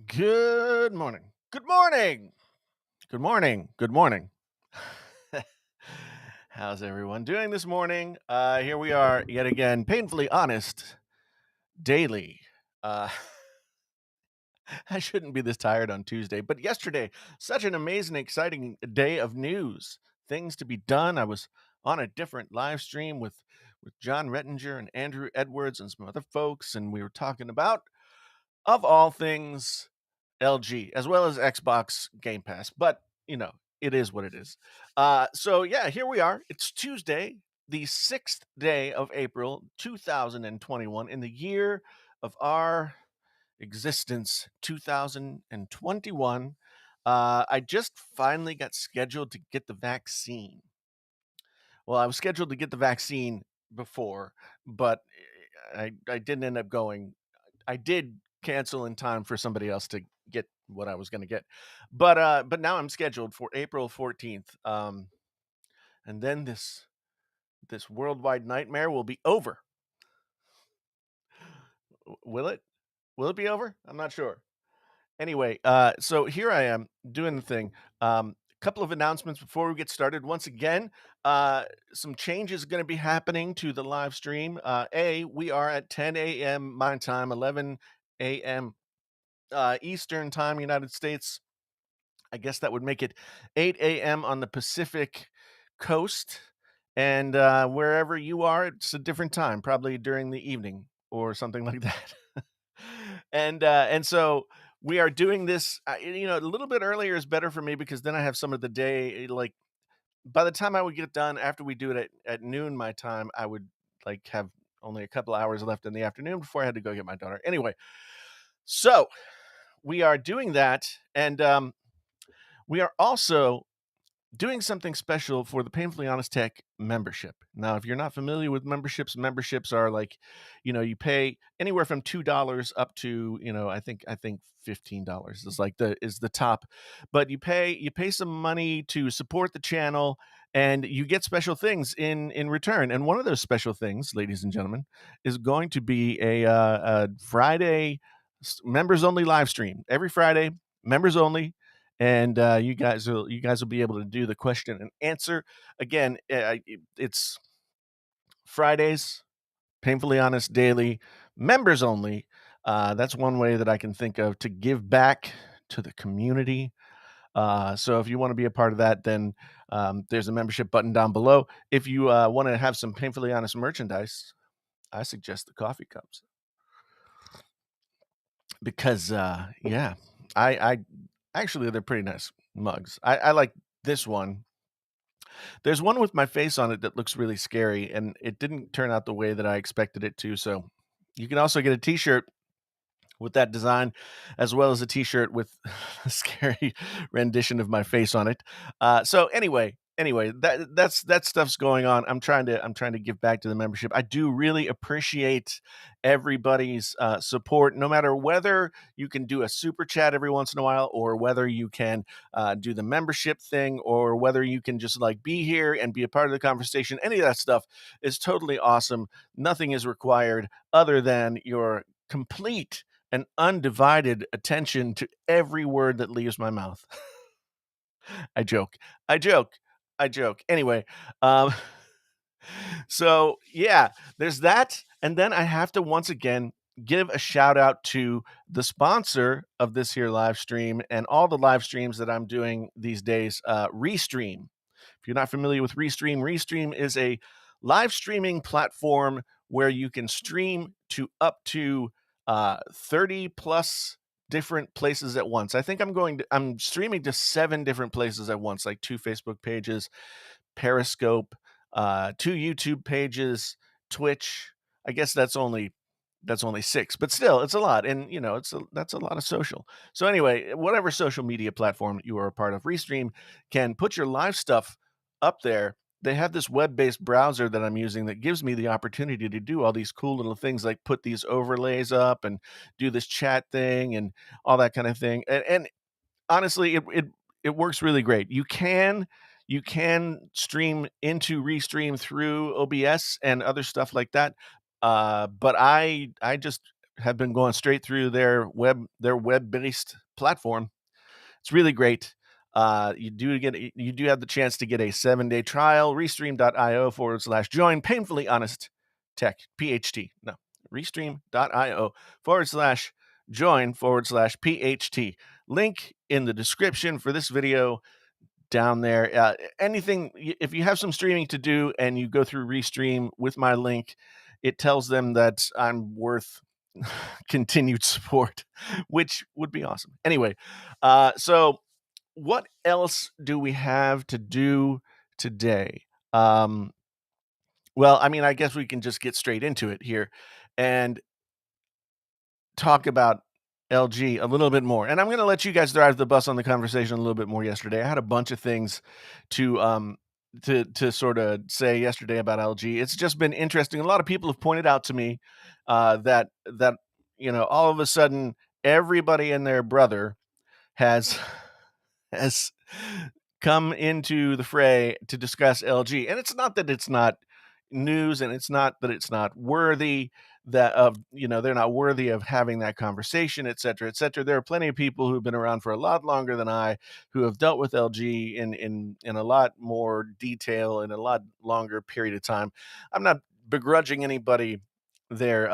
Good morning. Good morning. Good morning. Good morning. How's everyone doing this morning? Here we are yet again, painfully honest, daily. Uh, I shouldn't be this tired on Tuesday, but yesterday, such an amazing, exciting day of news, things to be done. I was on a different live stream with John Rettinger and Andrew Edwards and some other folks, and we were talking about, of all things, LG, as well as Xbox Game Pass. But, it is what it is. So, yeah, here we are. It's Tuesday, the 6th day of April, 2021, in the year of our existence, 2021. I just finally got scheduled to get the vaccine. Well, I was scheduled to get the vaccine before, but I didn't end up going. I did cancel in time for somebody else to get what I was gonna get. But now I'm scheduled for April 14th, and then this worldwide nightmare will be over. Will it? Will it be over? I'm not sure. Anyway, so here I am doing the thing. Couple of announcements before we get started. Once again, some changes gonna be happening to the live stream. We are at 10 AM my time, 11 AM Eastern Time, United States. I guess that would make it 8 AM on the Pacific Coast. And wherever you are, it's a different time, probably during the evening or something like that. And so we are doing this. A little bit earlier is better for me because then I have some of the day. Like by the time I would get done after we do it at noon my time, I would like have only a couple hours left in the afternoon before I had to go get my daughter. Anyway, so we are doing that, and we are also doing something special for the Painfully Honest Tech membership. Now, if you're not familiar with memberships are like, you pay anywhere from $2 up to, I think $15 is like the top. But you pay some money to support the channel and you get special things in return. And one of those special things, ladies and gentlemen, is going to be a Friday members only live stream. Every Friday, members only, and you guys will be able to do the question and answer again. It's Fridays, painfully honest daily, members only. That's one way that I can think of to give back to the community. So if you want to be a part of that, then there's a membership button down below. If you want to have some painfully honest merchandise, I suggest the coffee cups because yeah, I actually they're pretty nice mugs. I like this one. There's one with my face on it that looks really scary, and it didn't turn out the way that I expected it to, so you can also get a T-shirt with that design, as well as a T-shirt with a scary rendition of my face on it. So anyway, that stuff's going on. I'm trying to give back to the membership. I do really appreciate everybody's support, no matter whether you can do a super chat every once in a while, or whether you can do the membership thing, or whether you can just like be here and be a part of the conversation. Any of that stuff is totally awesome. Nothing is required other than your complete and undivided attention to every word that leaves my mouth. I joke. I joke. I joke. Anyway, um, so yeah, there's that. And then I have to once again give a shout out to the sponsor of this here live stream and all the live streams that I'm doing these days, Restream. If you're not familiar with Restream, Restream is a live streaming platform where you can stream to up to 30 plus different places at once. I think I'm streaming to 7 different places at once, like 2 Facebook pages, Periscope, 2 YouTube pages, Twitch. I guess that's only 6, but still, it's a lot, and that's a lot of social. So anyway, whatever social media platform you are a part of, Restream can put your live stuff up there. They have this web-based browser that I'm using that gives me the opportunity to do all these cool little things, like put these overlays up and do this chat thing and all that kind of thing. And honestly, it works really great. You can stream into Restream through OBS and other stuff like that. But I just have been going straight through their web-based platform. It's really great. You do have the chance to get a 7-day trial. Restream.io/join painfully honest tech PHT. No, Restream.io/join/PHT. Link in the description for this video down there. If you have some streaming to do and you go through Restream with my link, it tells them that I'm worth continued support, which would be awesome. Anyway, so what else do we have to do today? Um, well, I mean, I guess we can just get straight into it here and talk about LG a little bit more. And I'm going to let you guys drive the bus on the conversation a little bit more yesterday. I had a bunch of things to to sort of say yesterday about LG. It's just been interesting. A lot of people have pointed out to me that all of a sudden everybody and their brother has has come into the fray to discuss LG. And it's not that it's not news, and it's not that it's not worthy they're not worthy of having that conversation, et cetera, et cetera. There are plenty of people who've been around for a lot longer than I, who have dealt with LG in a lot more detail in a lot longer period of time. I'm not begrudging anybody their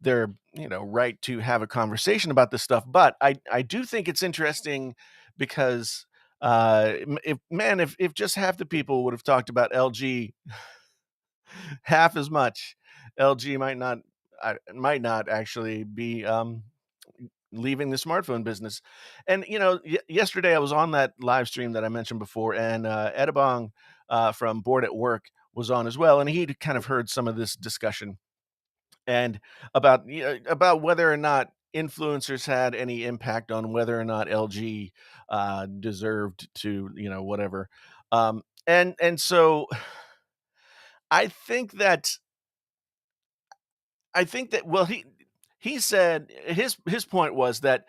right to have a conversation about this stuff, but I do think it's interesting because if just half the people would have talked about LG half as much, LG might not actually be leaving the smartphone business. And yesterday I was on that live stream that I mentioned before, and Edabong from Board at Work was on as well, and he'd kind of heard some of this discussion and about whether or not influencers had any impact on whether or not LG deserved to whatever. And so I think that well, he said his point was that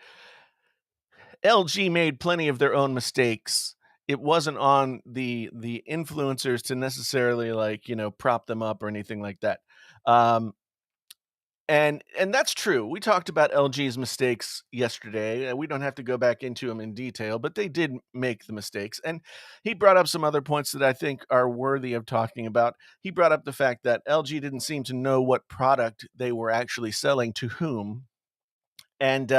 LG made plenty of their own mistakes. It wasn't on the influencers to necessarily prop them up or anything like that. Um, and that's true. We talked about LG's mistakes yesterday. We don't have to go back into them in detail, but they did make the mistakes. And he brought up some other points that I think are worthy of talking about. He brought up the fact that LG didn't seem to know what product they were actually selling to whom. And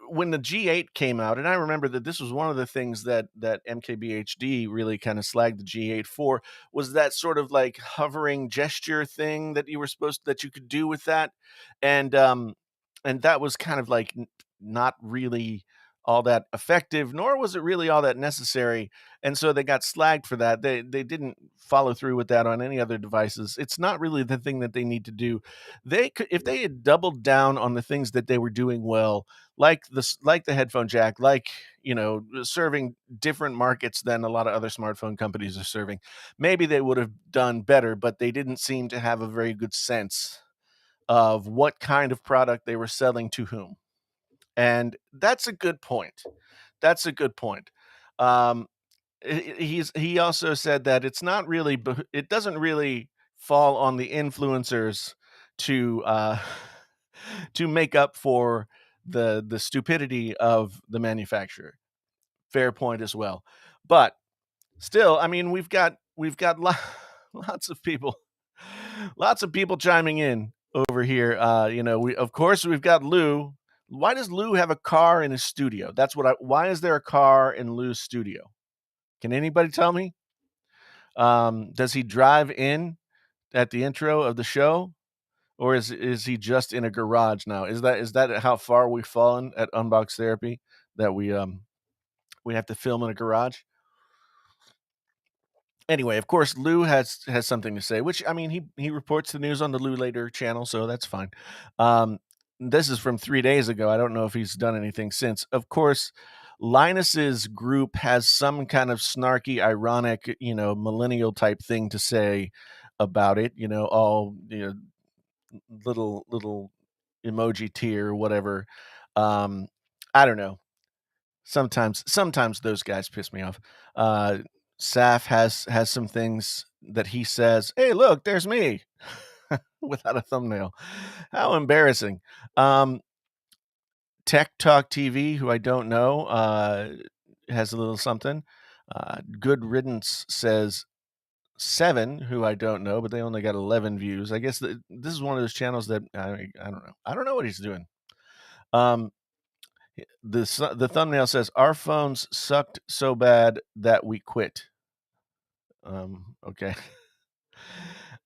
when the G8 came out, and I remember that this was one of the things that MKBHD really kind of slagged the G8 for, was that sort of like hovering gesture thing that you could do with that, and that was kind of like not really all that effective, nor was it really all that necessary, and so they got slagged for that. They didn't follow through with that on any other devices. It's not really the thing that they need to do. They could, if they had doubled down on the things that they were doing well, like the headphone jack, serving different markets than a lot of other smartphone companies are serving, maybe they would have done better. But they didn't seem to have a very good sense of what kind of product they were selling to whom. And that's a good point. That's a good point. Um, he also said that it doesn't really fall on the influencers to to make up for the stupidity of the manufacturer. Fair point as well. But still, I mean, lots of people chiming in over here. We've got Lou. Why does Lou have a car in his studio? Why is there a car in Lou's studio? Can anybody tell me? Does he drive in at the intro of the show, or is he just in a garage now? Is that how far we've fallen at Unbox Therapy, that we have to film in a garage? Anyway, of course, Lou has something to say, which, I mean, he reports the news on the Lou Later channel, so that's fine. This is from 3 days ago. I don't know if he's done anything since. Of course, Linus's group has some kind of snarky, ironic, millennial type thing to say about it. All little emoji tear, whatever. I don't know. Sometimes those guys piss me off. Uh, Saf has some things that he says. Hey, look, there's me. without a thumbnail. How embarrassing. Um, Tech Talk TV, who I don't know, has a little something. Good Riddance says 7, who I don't know, but they only got 11 views. I guess this is one of those channels that I don't know. I don't know what he's doing. Um, the thumbnail says, "Our phones sucked so bad that we quit." Okay.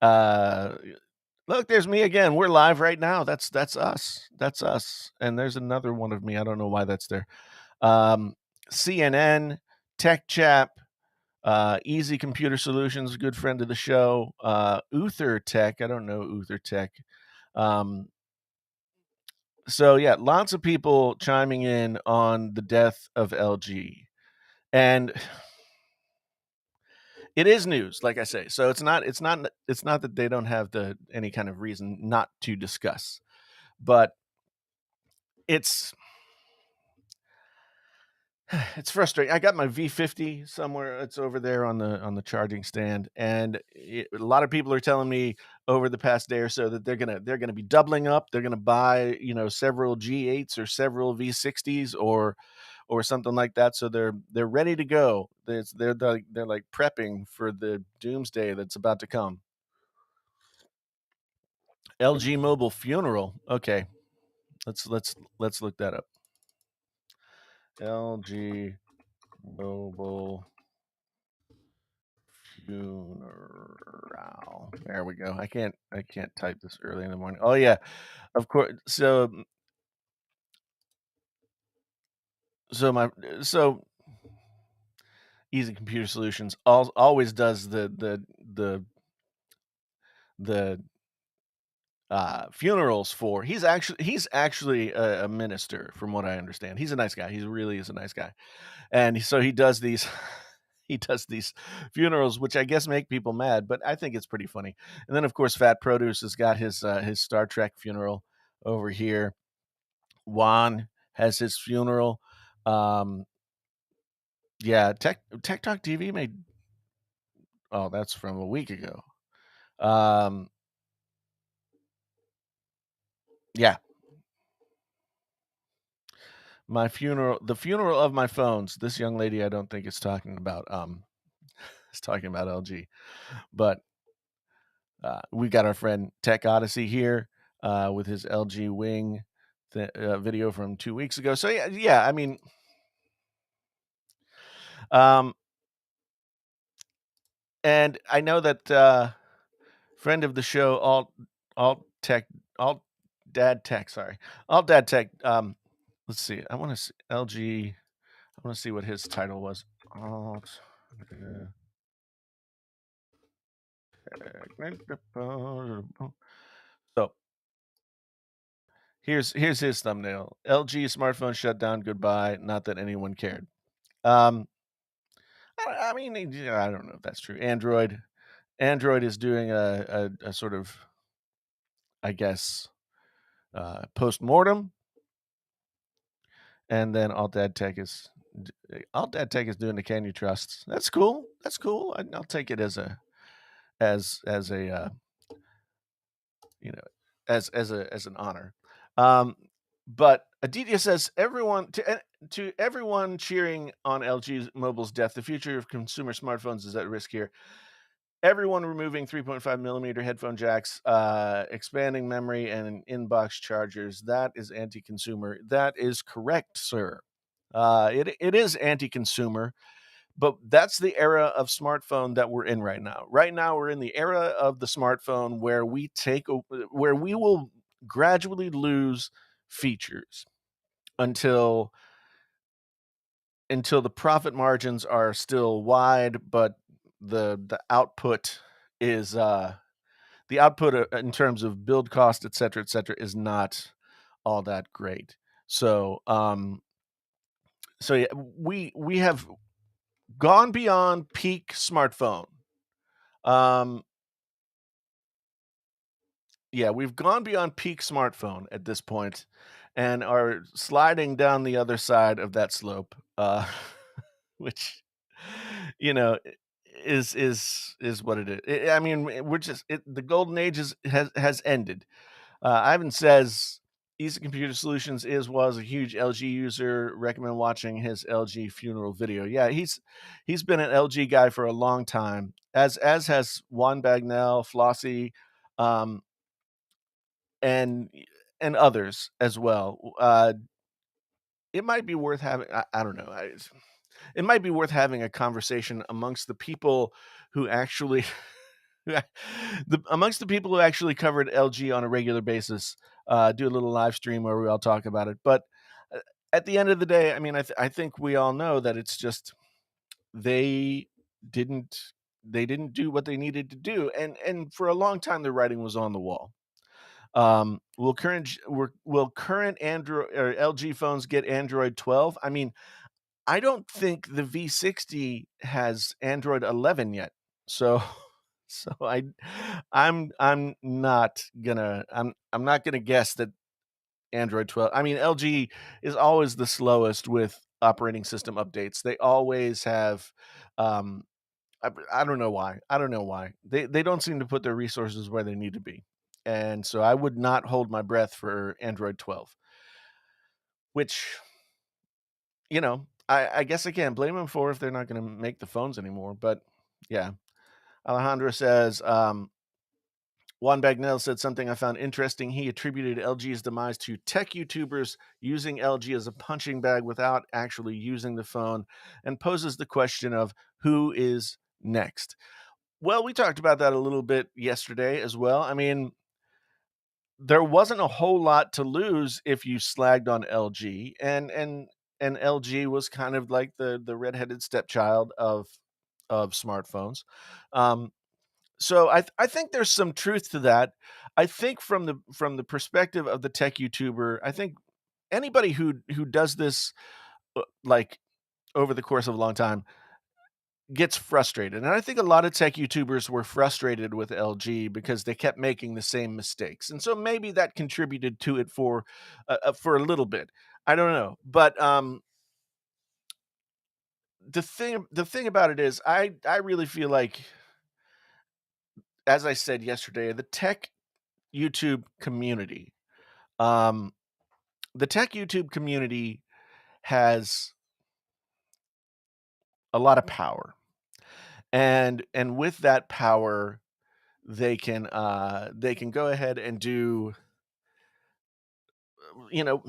Uh, Look, there's me again. We're live right now. That's us. That's us. And there's another one of me. I don't know why that's there. Um, CNN, Tech Chap, Easy Computer Solutions, good friend of the show. Uther Tech. I don't know Uther Tech. Um, so yeah, lots of people chiming in on the death of LG. And it is news, like I say. So it's not that they don't have any kind of reason not to discuss. But it's it's frustrating. I got my V50 somewhere. It's over there on the charging stand, and a lot of people are telling me over the past day or so that they're gonna be doubling up. They're gonna buy several G8s or several V60s or something like that. So they're ready to go. They're like prepping for the doomsday that's about to come. LG Mobile funeral. Okay, let's look that up. LG Mobile funeral. There we go. I can't type this early in the morning. Oh yeah, of course. So Easy Computer Solutions always does the funerals for. He's actually a minister, from what I understand. He's a nice guy. He really is a nice guy, and so he does these. He does these funerals, which I guess make people mad, but I think it's pretty funny. And then, of course, Fat Produce has got his Star Trek funeral over here. Juan has his funeral. Um, yeah, Tech Talk TV made. Oh, that's from a week ago. Um, yeah, my funeral, the funeral of my phones. This young lady, I don't think is talking about is talking about LG, but we got our friend Tech Odyssey here with his LG Wing video from 2 weeks ago. So yeah. I mean, um, and I know that friend of the show, all tech, all dad tech. Sorry, all dad tech. Let's see. I want to see LG. I want to see what his title was. Alt. So here's his thumbnail. LG smartphone shut down. Goodbye. Not that anyone cared. Um, I mean, I don't know if that's true. Android is doing a sort of, I guess, post mortem, and then Alt Dad Tech is doing the Can You Trust. That's cool. That's cool. I'll take it as a you know as an honor. Um, but Aditya says to everyone cheering on LG Mobile's death, the future of consumer smartphones is at risk here. Everyone removing 3.5 millimeter headphone jacks, expanding memory, and inbox chargers. That is anti-consumer. That is correct, sir. It is anti-consumer, but that's the era of smartphone that we're in right now. Right now, we're in the era of the smartphone where we will gradually lose features until the profit margins are still wide, but the output is in terms of build cost, et cetera, is not all that great. So yeah, we have gone beyond peak smartphone. Um, yeah, we've gone beyond peak smartphone at this point, and are sliding down the other side of that slope. Which, you know, is what it is. I mean, we're just the golden age has ended. Ivan says Easy Computer Solutions was a huge LG user. Recommend watching his LG funeral video. Yeah, he's been an LG guy for a long time, as has Juan Bagnell, Flossie, um, and and others as well. It might be worth having. I don't know. It might be worth having a conversation amongst the people who actually amongst the people who actually covered LG on a regular basis, do a little live stream where we all talk about it. But uh, at the end of the day, I mean, I think we all know that it's just they didn't they didn't do what they needed to do, and for a long time the writing was on the wall. Will current Android or LG phones get Android 12? I mean, I don't think the V60 has Android 11 yet. So so I'm not gonna guess that Android 12. I mean, LG is always the slowest with operating system updates. They always have um I don't know why. I don't know why. They don't seem to put their resources where they need to be. And so I would not hold my breath for Android 12, which, I guess I can't blame them for if they're not going to make the phones anymore. But yeah, Alejandro says, Juan Bagnell said something I found interesting. He attributed LG's demise to tech YouTubers using LG as a punching bag without actually using the phone, and poses the question of who is next. Well, we talked about that a little bit yesterday as well. I mean, there wasn't a whole lot to lose if you slagged on LG, and LG was kind of like the redheaded stepchild of smartphones. Um, so I think there's some truth to that. I think from the perspective of the tech YouTuber, I think anybody who does this like over the course of a long time gets frustrated. And I think a lot of tech YouTubers were frustrated with LG because they kept making the same mistakes. And so maybe that contributed to it for a little bit. I don't know. But the thing about it is I really feel like, as I said yesterday, YouTube community um the tech YouTube community has a lot of power. And with that power, they can go ahead and do, you know,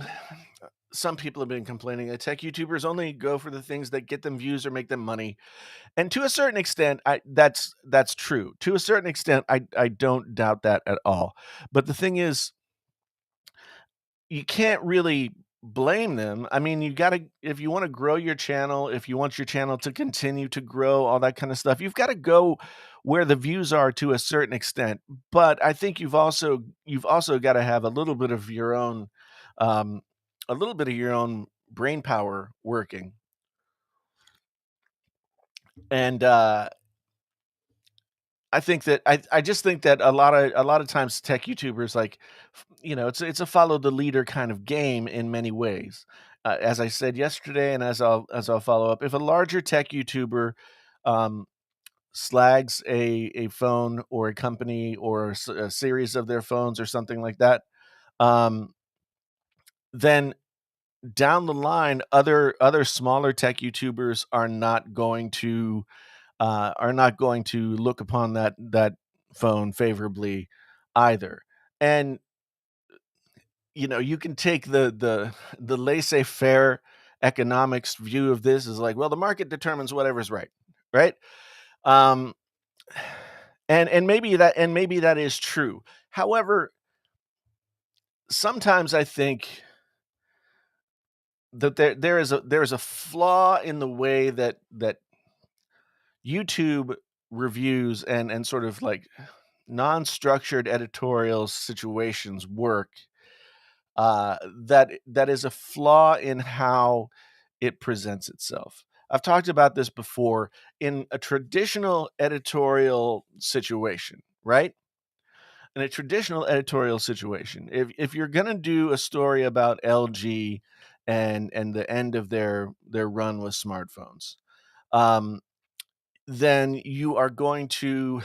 some people have been complaining that tech YouTubers only go for the things that get them views or make them money. And to a certain extent, that's true. To a certain extent, I don't doubt that at all. But the thing is, you can't really blame them. I mean, you gotta if you wanna grow your channel, if you want your channel to continue to grow, all that kind of stuff, you've gotta go where the views are to a certain extent. But I think you've also gotta have um, a little bit of your own brain power working. And I just think that a lot of times tech YouTubers, like, it's a follow the leader kind of game in many ways. As I said yesterday, and as I'll follow up, if a larger tech YouTuber um, slags a phone or a company or a series of their phones or something like that, um, then down the line, other smaller tech YouTubers are not going to look upon that phone favorably either. And you can take the laissez-faire economics view of this as like, well, the market determines whatever's right, right? Um, and maybe that is true. However, sometimes I think that there is a flaw in the way that YouTube reviews and sort of like non-structured editorial situations work, that is a flaw in how it presents itself. I've talked about this before. In a traditional editorial situation, right? In a traditional editorial situation, if you're gonna do a story about LG and the end of their run with smartphones, um, then you are going to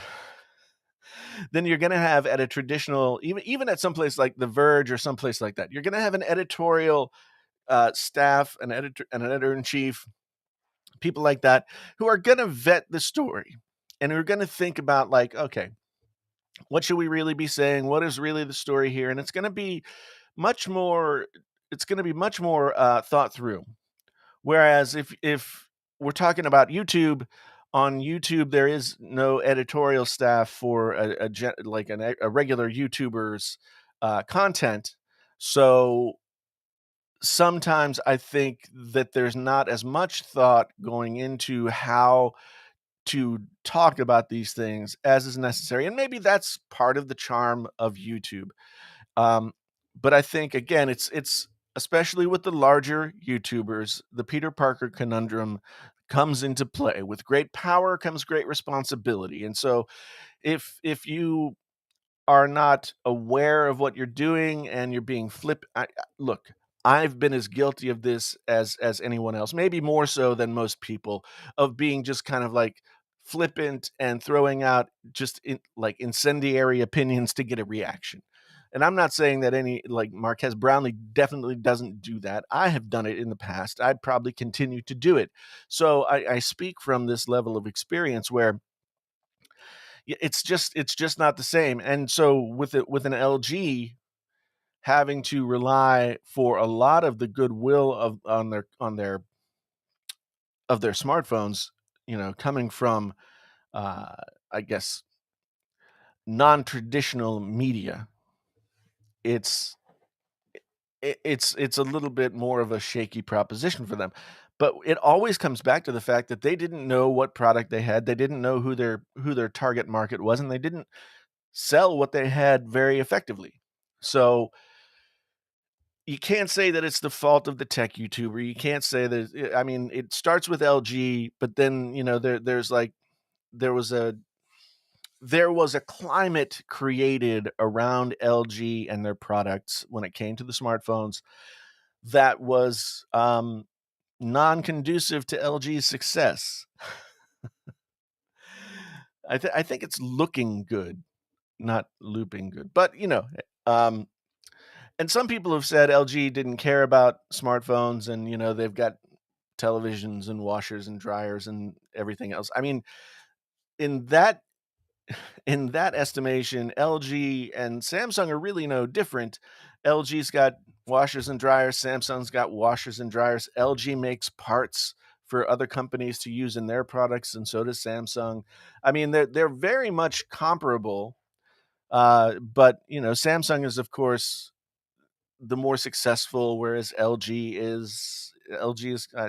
then you're gonna have at a traditional, even at some place like The Verge or someplace like that, you're gonna have an editorial staff, an editor in chief, people like that, who are gonna vet the story and who are gonna think about like, okay, what should we really be saying? What is really the story here? And much more. It's going to be much more thought through. Whereas if we're talking about YouTube, on YouTube there is no editorial staff for a regular YouTuber's content. So sometimes I think that there's not as much thought going into how to talk about these things as is necessary, and maybe that's part of the charm of YouTube. Um, but I think again, it's especially with the larger YouTubers, the Peter Parker conundrum comes into play. With great power comes great responsibility, and so if you are not aware of what you're doing and you're being look, I've been as guilty of this as anyone else, maybe more so than most people, of being just kind of like flippant and throwing out like incendiary opinions to get a reaction. And I'm not saying that any like Marquez Brownlee definitely doesn't do that. I have done it in the past. I'd probably continue to do it. So I speak from this level of experience where it's just not the same. And so with an LG having to rely for a lot of the goodwill of their smartphones, coming from uh, I guess non-traditional media, it's it's a little bit more of a shaky proposition for them. But it always comes back to the fact that they didn't know what product they had. They didn't know who their target market was, and they didn't sell what they had very effectively. So you can't say that it's the fault of the tech YouTuber. You can't say that. I mean, it starts with LG, but then there's like there was a there was a climate created around LG and their products when it came to the smartphones that was non-conducive to LG's success. I think it's looking good, not looping good, but um, and some people have said LG didn't care about smartphones, and they've got televisions and washers and dryers and everything else. I mean, in that in that estimation, LG and Samsung are really no different. LG's got washers and dryers, Samsung's got washers and dryers. LG makes parts for other companies to use in their products, and so does Samsung. I mean, they're very much comparable. But Samsung is, of course, the more successful, whereas LG is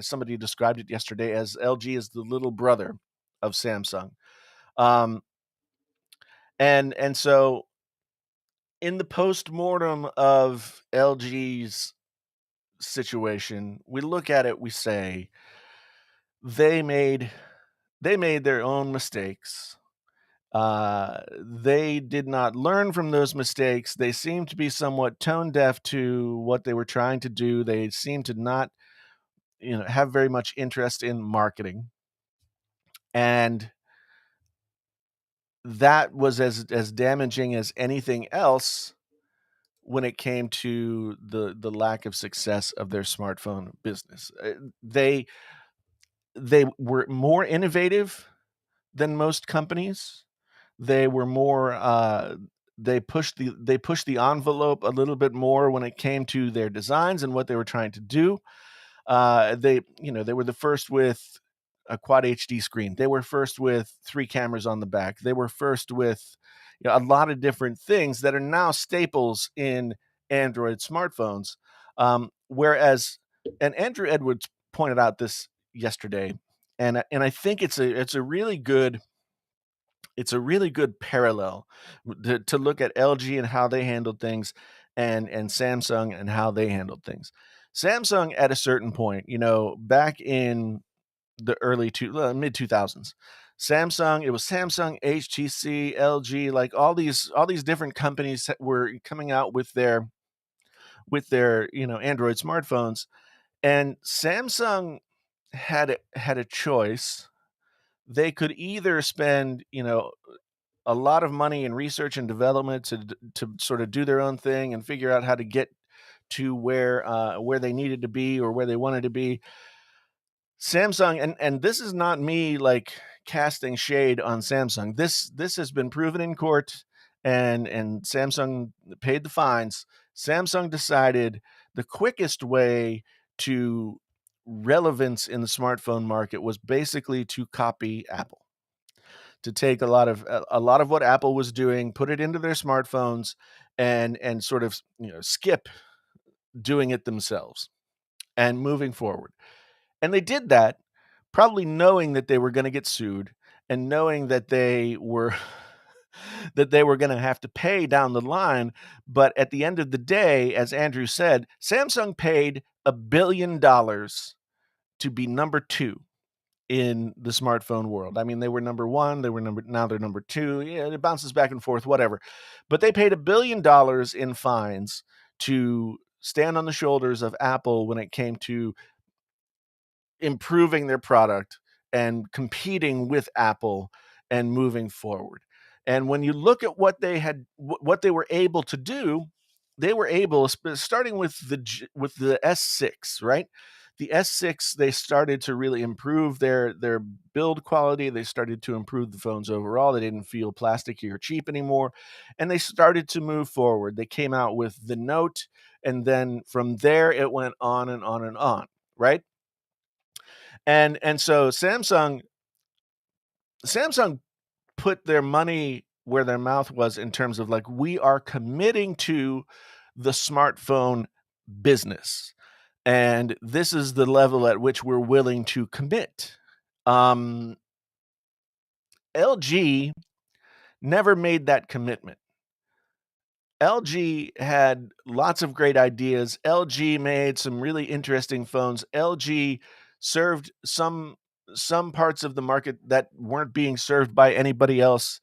somebody described it yesterday as LG is the little brother of Samsung. Um, and so in the post-mortem of LG's situation, we look at it, we say they made they made their own mistakes. They did not learn from those mistakes. They seem to be somewhat tone deaf to what they were trying to do. They seem to not, have very much interest in marketing. And that was as damaging as anything else when it came to the lack of success of their smartphone business. They were more innovative than most companies. They were more they pushed the envelope a little bit more when it came to their designs and what they were trying to do. They were the first with a quad HD screen. They were first with 3 cameras on the back. They were first with a lot of different things that are now staples in Android smartphones. Whereas, and Andrew Edwards pointed out this yesterday, and I think it's a really good parallel to look at LG and how they handled things, and Samsung and how they handled things. Samsung at a certain point, back in the mid 2000s, it was Samsung, HTC, LG, like all these different companies that were coming out with their Android smartphones, and Samsung had a choice they could either spend, a lot of money in research and development to sort of do their own thing and figure out how to get to where they needed to be or where they wanted to be. Samsung, and this is not me like casting shade on Samsung. This has been proven in court, and Samsung paid the fines. Samsung decided the quickest way to relevance in the smartphone market was basically to copy Apple, to take a lot of what Apple was doing, put it into their smartphones, and sort of skip doing it themselves and moving forward. And they did that probably knowing that they were gonna get sued and knowing that they were that they were gonna have to pay down the line, but at the end of the day, as Andrew said, Samsung paid $1 billion to be number 2 in the smartphone world. I mean, they were number 1, now they're number 2, yeah, it bounces back and forth, whatever. But they paid $1 billion in fines to stand on the shoulders of Apple when it came to improving their product and competing with Apple and moving forward. And when you look at what they were able to do, they were able, starting with the S6, right? The S6, they started to really improve their build quality. They started to improve the phones overall. They didn't feel plasticky or cheap anymore, and they started to move forward. They came out with the Note, and then from there it went on and on and on, right? And so Samsung put their money where their mouth was in terms of, like, we are committing to the smartphone business, and this is the level at which we're willing to commit. Um, LG never made that commitment. LG had lots of great ideas. LG made some really interesting phones. LG served some parts of the market that weren't being served by anybody else,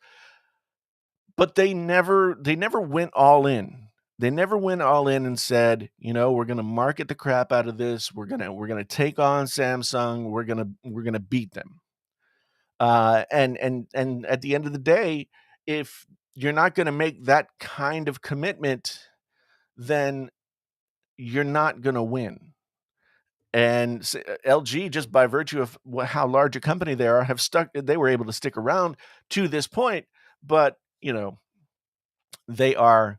but they never went all in. They never went all in and said, "We're gonna market the crap out of this. We're gonna take on Samsung. We're gonna beat them." And at the end of the day, if you're not gonna make that kind of commitment, then you're not gonna win. And LG, just by virtue of how large a company they are, they were able to stick around to this point, but, they are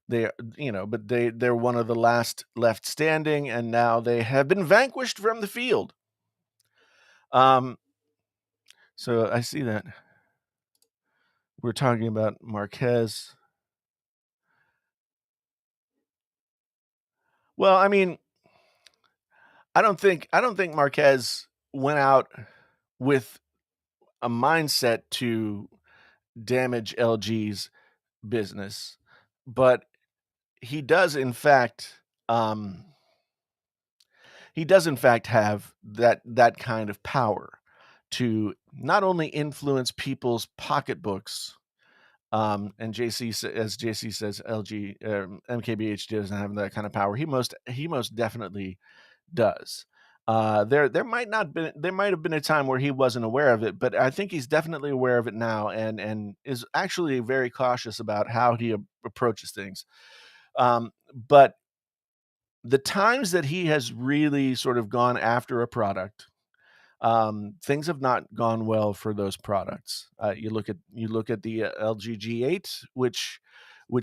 but they're one of the last left standing, and now they have been vanquished from the field. Um, so I see that we're talking about Marquez. Well, I mean, I don't think Marquez went out with a mindset to damage LG's business, but he does in fact um, he does in fact have that kind of power to not only influence people's pocketbooks. And as JC says, LG MKBH doesn't have that kind of power. He most definitely does. There might have been a time where he wasn't aware of it, but I think he's definitely aware of it now, and is actually very cautious about how he approaches things. But the times that he has really sort of gone after a product, things have not gone well for those products. You look at the LG G8, which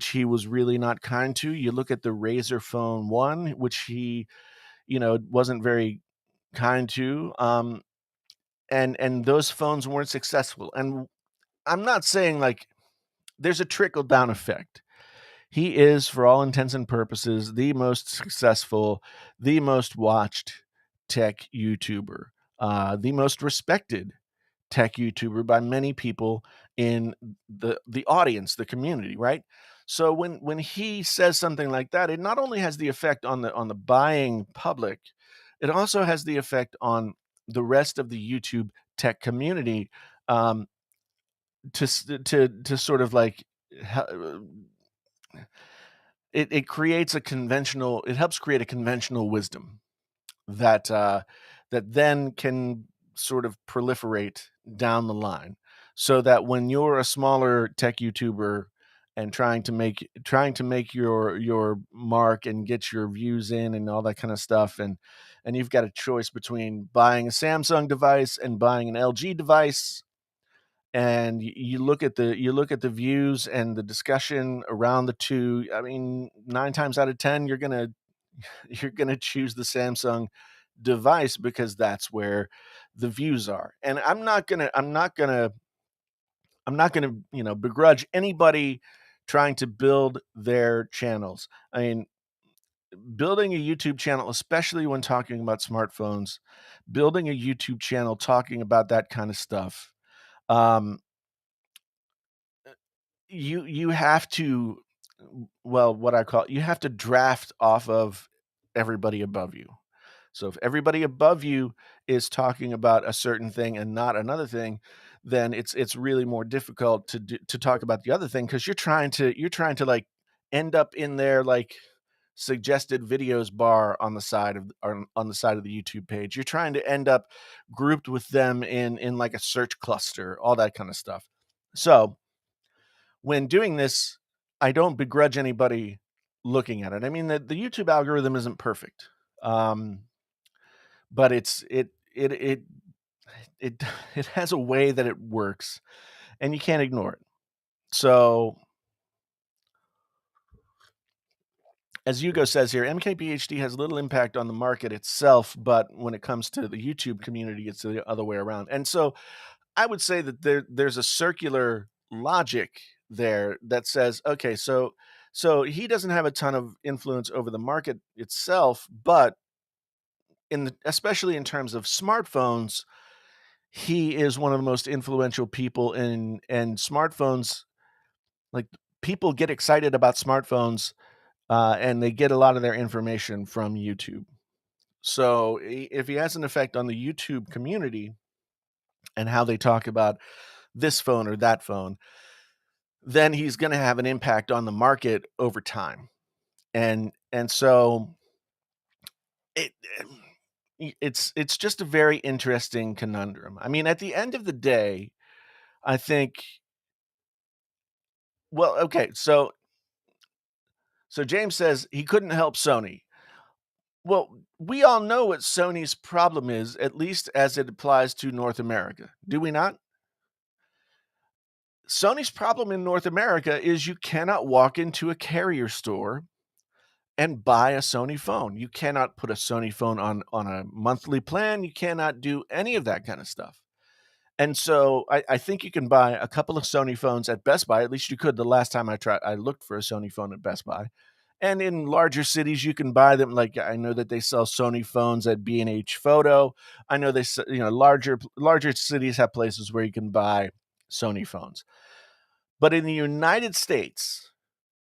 he was really not kind to. You look at the Razer Phone 1, which he wasn't very kind to. And those phones weren't successful. And I'm not saying, like, there's a trickle down effect. He is, for all intents and purposes, the most successful, the most watched tech YouTuber, the most respected tech YouTuber by many people in the audience, the community, right? So when he says something like that, it not only has the effect on the buying public, it also has the effect on the rest of the YouTube tech community, um, to sort of like it helps create a conventional wisdom that then can sort of proliferate down the line, so that when you're a smaller tech YouTuber and trying to make your mark and get your views in and all that kind of stuff, and you've got a choice between buying a Samsung device and buying an LG device, and you look at the views and the discussion around the two. I mean, 9 times out of 10, you're gonna choose the Samsung device because that's where the views are. And I'm not gonna begrudge anybody trying to build their channels. I mean, building a YouTube channel, especially when talking about smartphones, building a YouTube channel talking about that kind of stuff, um, you have to, well, what I call, you have to draft off of everybody above you. So if everybody above you is talking about a certain thing and not another thing, then it's really more difficult to talk about the other thing, because you're trying to like end up in their like suggested videos bar on the side of on the side of the YouTube page. You're trying to end up grouped with them in like a search cluster, all that kind of stuff. So when doing this, I don't begrudge anybody looking at it. I mean, the YouTube algorithm isn't perfect. Um, but it it has a way that it works, and you can't ignore it. So, as Hugo says here, MKBHD has little impact on the market itself, but when it comes to the YouTube community, it's the other way around. And so, I would say that there's a circular logic there that says, okay, so he doesn't have a ton of influence over the market itself, but especially in terms of smartphones, he is one of the most influential people in, and smartphones, like, people get excited about smartphones, and they get a lot of their information from YouTube. So if he has an effect on the YouTube community and how they talk about this phone or that phone, then he's going to have an impact on the market over time. And so it it's just a very interesting conundrum. I mean, at the end of the day, I think, well, okay, so James says he couldn't help Sony. Well, we all know what Sony's problem is, at least as it applies to North America. Do we not? Sony's problem in North America is you cannot walk into a carrier store and buy a Sony phone. You cannot put a Sony phone on a monthly plan. You cannot do any of that kind of stuff. And so I think you can buy a couple of Sony phones at Best Buy. At least you could the last time I looked for a Sony phone at Best Buy. And in larger cities, you can buy them. Like, I know that they sell Sony phones at B&H Photo. I know larger cities have places where you can buy Sony phones. But in the United States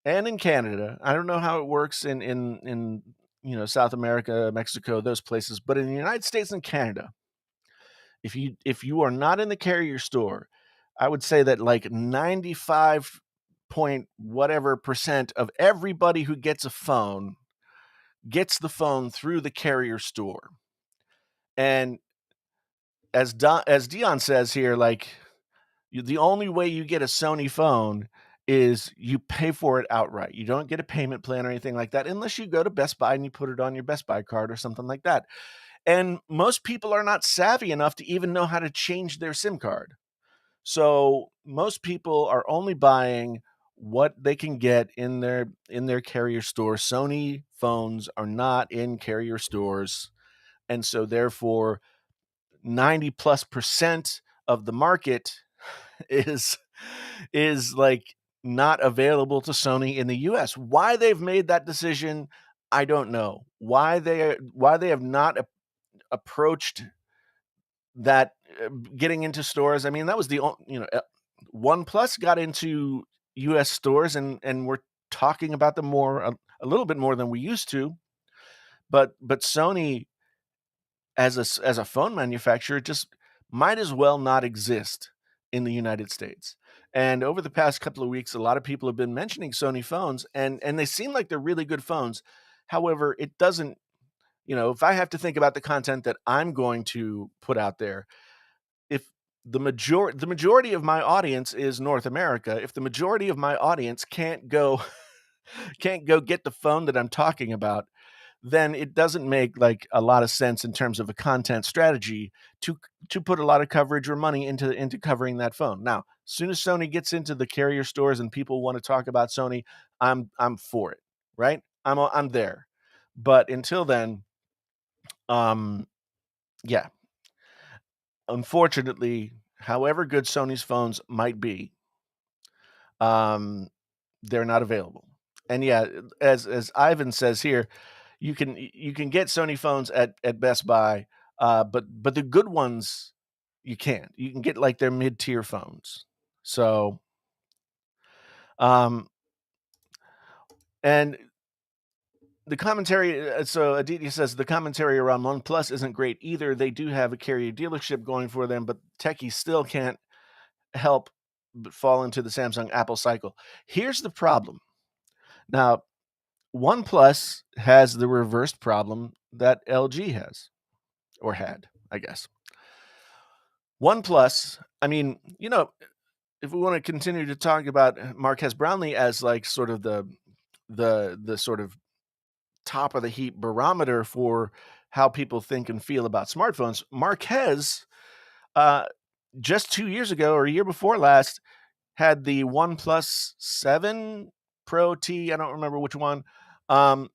and in Canada, I don't know how it works in South America, Mexico, those places. But in the United States and Canada, if you are not in the carrier store, I would say that like 95 point whatever percent of everybody who gets a phone gets the phone through the carrier store. And as Dion says here, like, the only way you get a Sony phone is you pay for it outright. You don't get a payment plan or anything like that unless you go to Best Buy and you put it on your Best Buy card or something like that. And most people are not savvy enough to even know how to change their SIM card. So most people are only buying what they can get in their carrier store. Sony phones are not in carrier stores, and so therefore 90 plus percent of the market is like not available to Sony in the US. Why they've made that decision, I don't know. Why they have not approached that, getting into stores. I mean, that was OnePlus got into US stores, and we're talking about them more, a little bit more than we used to. But Sony, as a phone manufacturer, just might as well not exist in the United States. And over the past couple of weeks, a lot of people have been mentioning Sony phones, and they seem like they're really good phones. However, it doesn't, if I have to think about the content that I'm going to put out there, if the majority of my audience is North America. If the majority of my audience can't go can't go get the phone that I'm talking about, then it doesn't make like a lot of sense in terms of a content strategy to put a lot of coverage or money into covering that phone. Now, as soon as Sony gets into the carrier stores and people want to talk about Sony, I'm for it, right? I'm there. But until then, um yeah, unfortunately, however good Sony's phones might be, um they're not available. And yeah, as Ivan says here, you can get Sony phones at Best Buy, but the good ones you can't. You can get like their mid tier phones. So um, and the commentary. So Aditya says the commentary around OnePlus isn't great either. They do have a carrier dealership going for them, but techies still can't help but fall into the Samsung Apple cycle. Here's the problem. Now, OnePlus has the reversed problem that LG has or had, I guess. OnePlus, I mean, if we want to continue to talk about Marquez Brownlee as like sort of the sort of top of the heap barometer for how people think and feel about smartphones, Marquez uh, just 2 years ago or a year before last had the OnePlus 7 Pro T. I don't remember which one. Um,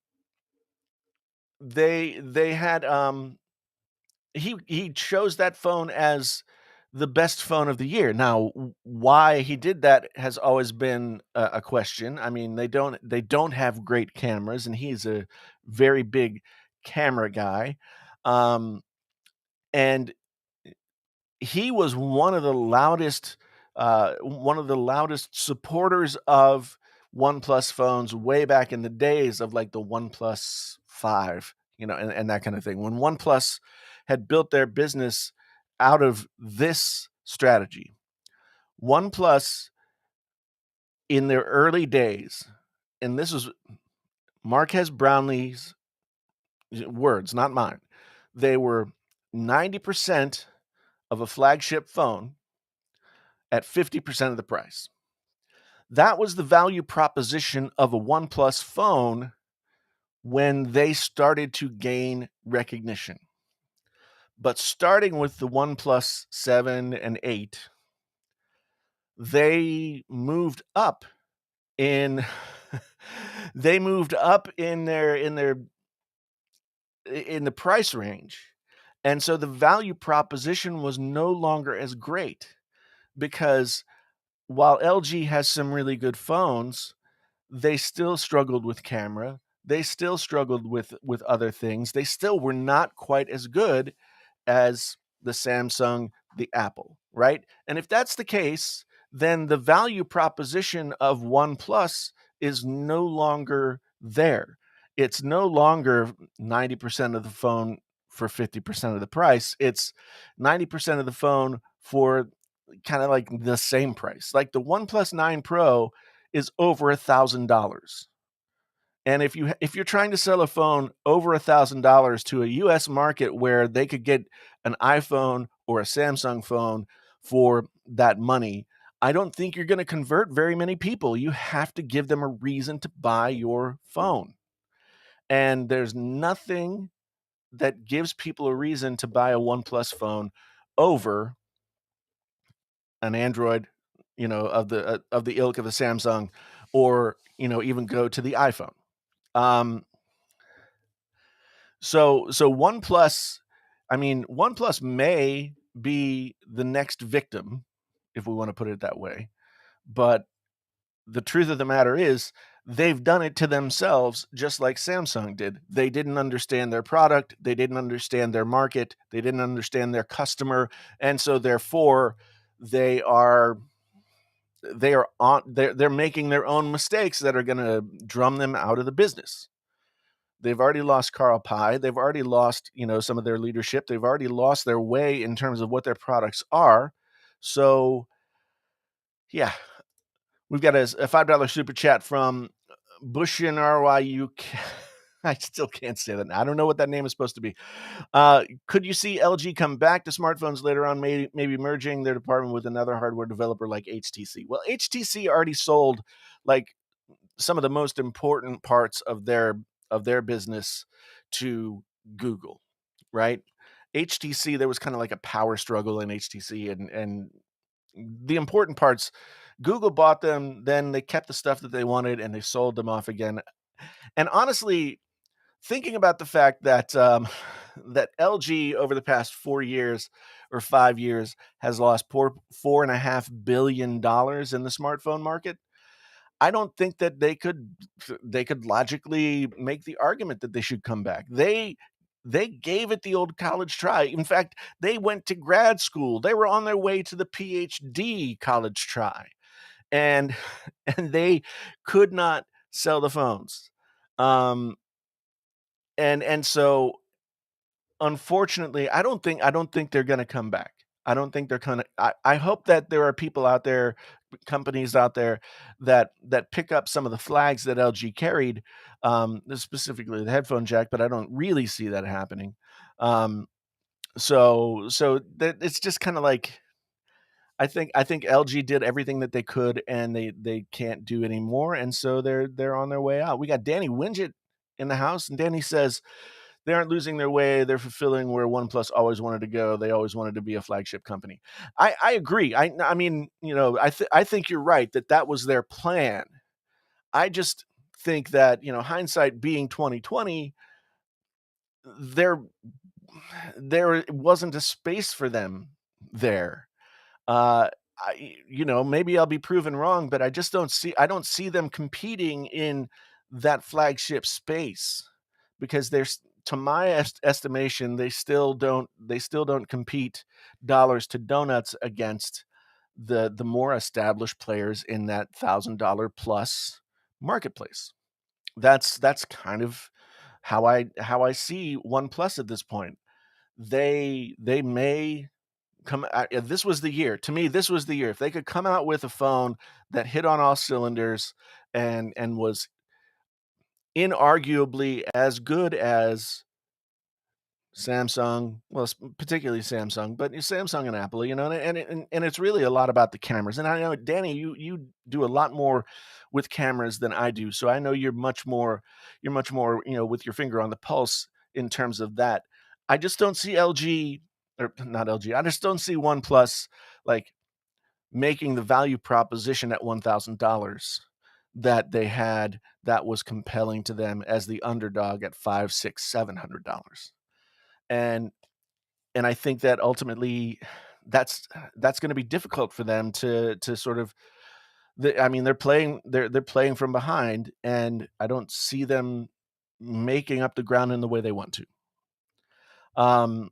they had he chose that phone as the best phone of the year. Now, why he did that has always been a question. I mean, they don't have great cameras, and he's a very big camera guy, um, and he was one of the loudest supporters of OnePlus phones way back in the days of like the OnePlus 5, and that kind of thing. When OnePlus had built their business out of this strategy, OnePlus in their early days, and this is Marquez Brownlee's words, not mine, they were 90% of a flagship phone at 50% of the price. That was the value proposition of a OnePlus phone when they started to gain recognition. But starting with the OnePlus 7 and 8, they moved up in they moved up in the price range. And so the value proposition was no longer as great because while LG has some really good phones, they still struggled with camera. They still struggled with other things. They still were not quite as good as the Samsung, the Apple, right? And if that's the case, then the value proposition of OnePlus is no longer there. It's no longer 90% of the phone for 50% of the price. It's 90% of the phone for kind of like the same price. Like the OnePlus 9 Pro is over $1,000. And if you're trying to sell a phone over $1,000 to a US market where they could get an iPhone or a Samsung phone for that money, I don't think you're going to convert very many people. You have to give them a reason to buy your phone. And there's nothing that gives people a reason to buy a OnePlus phone over an Android, of the ilk of a Samsung, or even go to the iPhone. Um, so OnePlus, I mean, OnePlus may be the next victim, if we want to put it that way. But the truth of the matter is, they've done it to themselves, just like Samsung did. They didn't understand their product, they didn't understand their market, they didn't understand their customer, and so therefore they are they're making their own mistakes that are going to drum them out of the business. They've already lost Carl Pye. They've already lost, some of their leadership. They've already lost their way in terms of what their products are. So, yeah, we've got a $5 super chat from Bushin RYUK. I still can't say that. I don't know what that name is supposed to be. Could you see LG come back to smartphones later on, maybe merging their department with another hardware developer like HTC? Well, HTC already sold like some of the most important parts of their business to Google, right? HTC, there was kind of like a power struggle in HTC, and the important parts, Google bought them, then they kept the stuff that they wanted and they sold them off again. And honestly, thinking about the fact that that LG over the past 4 years or 5 years has lost $4.5 billion in the smartphone market, I don't think that they could logically make the argument that they should come back. They gave it the old college try. In fact, they went to grad school. They were on their way to the PhD college try, and and they could not sell the phones. Um, and so unfortunately, I don't think they're gonna come back. I don't think they're gonna I hope that there are people out there, companies out there that pick up some of the flags that LG carried, specifically the headphone jack, but I don't really see that happening. Um, so that it's just kinda like I think LG did everything that they could, and they can't do anymore, and so they're on their way out. We got Danny Winget in the house, and Danny says, "They aren't losing their way, they're fulfilling where OnePlus always wanted to go. They always wanted to be a flagship company." I agree. I mean, you know, I think you're right that that was their plan. I just think that, you know, hindsight being 2020, there there wasn't a space for them there. Uh, you know, maybe I'll be proven wrong, but I don't see them competing in that flagship space because there's to my estimation, they still don't compete dollars to donuts against the more established players in that $1,000 plus marketplace. That's kind of how I see OnePlus at this point. They may come this was the year. To me, this was the year. If they could come out with a phone that hit on all cylinders and was inarguably as good as Samsung, well, particularly Samsung, but Samsung and Apple, you know, and it's really a lot about the cameras. And I know, Danny, you do a lot more with cameras than I do, so I know you're much more, you know, with your finger on the pulse in terms of that. I just don't see LG or not LG. I just don't see OnePlus like making the value proposition at $1,000 that they had that was compelling to them as the underdog at 5, 6, $700. And I think that ultimately that's going to be difficult for them to sort of I mean they're playing from behind, and I don't see them making up the ground in the way they want to. Um,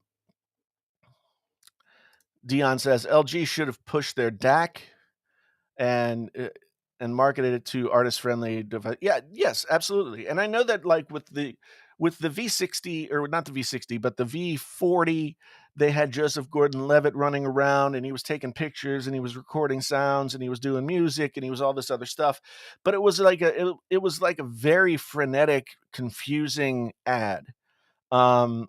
Dion says LG should have pushed their DAC and marketed it to artist friendly device. Yeah, yes, absolutely. And I know that like with the V60, or not the V60, but the V40, they had Joseph Gordon-Levitt running around, and he was taking pictures and he was recording sounds and he was doing music and he was all this other stuff. But it was like a very frenetic, confusing ad. Um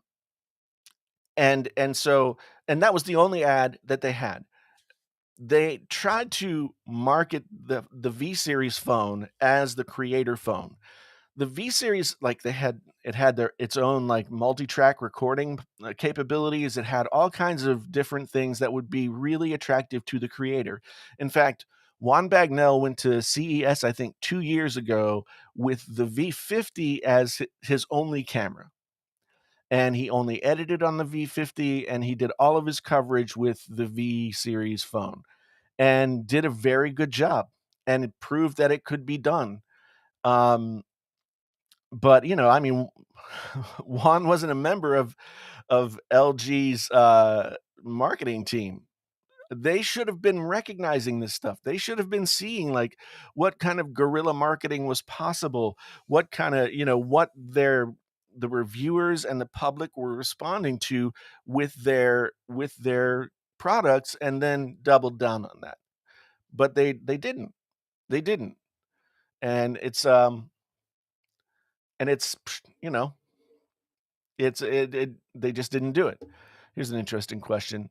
and so and that was the only ad that they had. They tried to market the V series phone as the creator phone. The V series, like it had its own like multi-track recording capabilities. It had all kinds of different things that would be really attractive to the creator. In fact, Juan Bagnell went to CES, I think 2 years ago, with the V50 as his only camera. And he only edited on the V50, and he did all of his coverage with the V series phone and did a very good job, and it proved that it could be done. Um, but you know, I mean, Juan wasn't a member of LG's marketing team. They should have been recognizing this stuff. They should have been seeing like what kind of guerrilla marketing was possible, what kind of, you know, what the reviewers and the public were responding to with their products, and then doubled down on that. But they didn't. They didn't. And it's and it's, they just didn't do it. Here's an interesting question.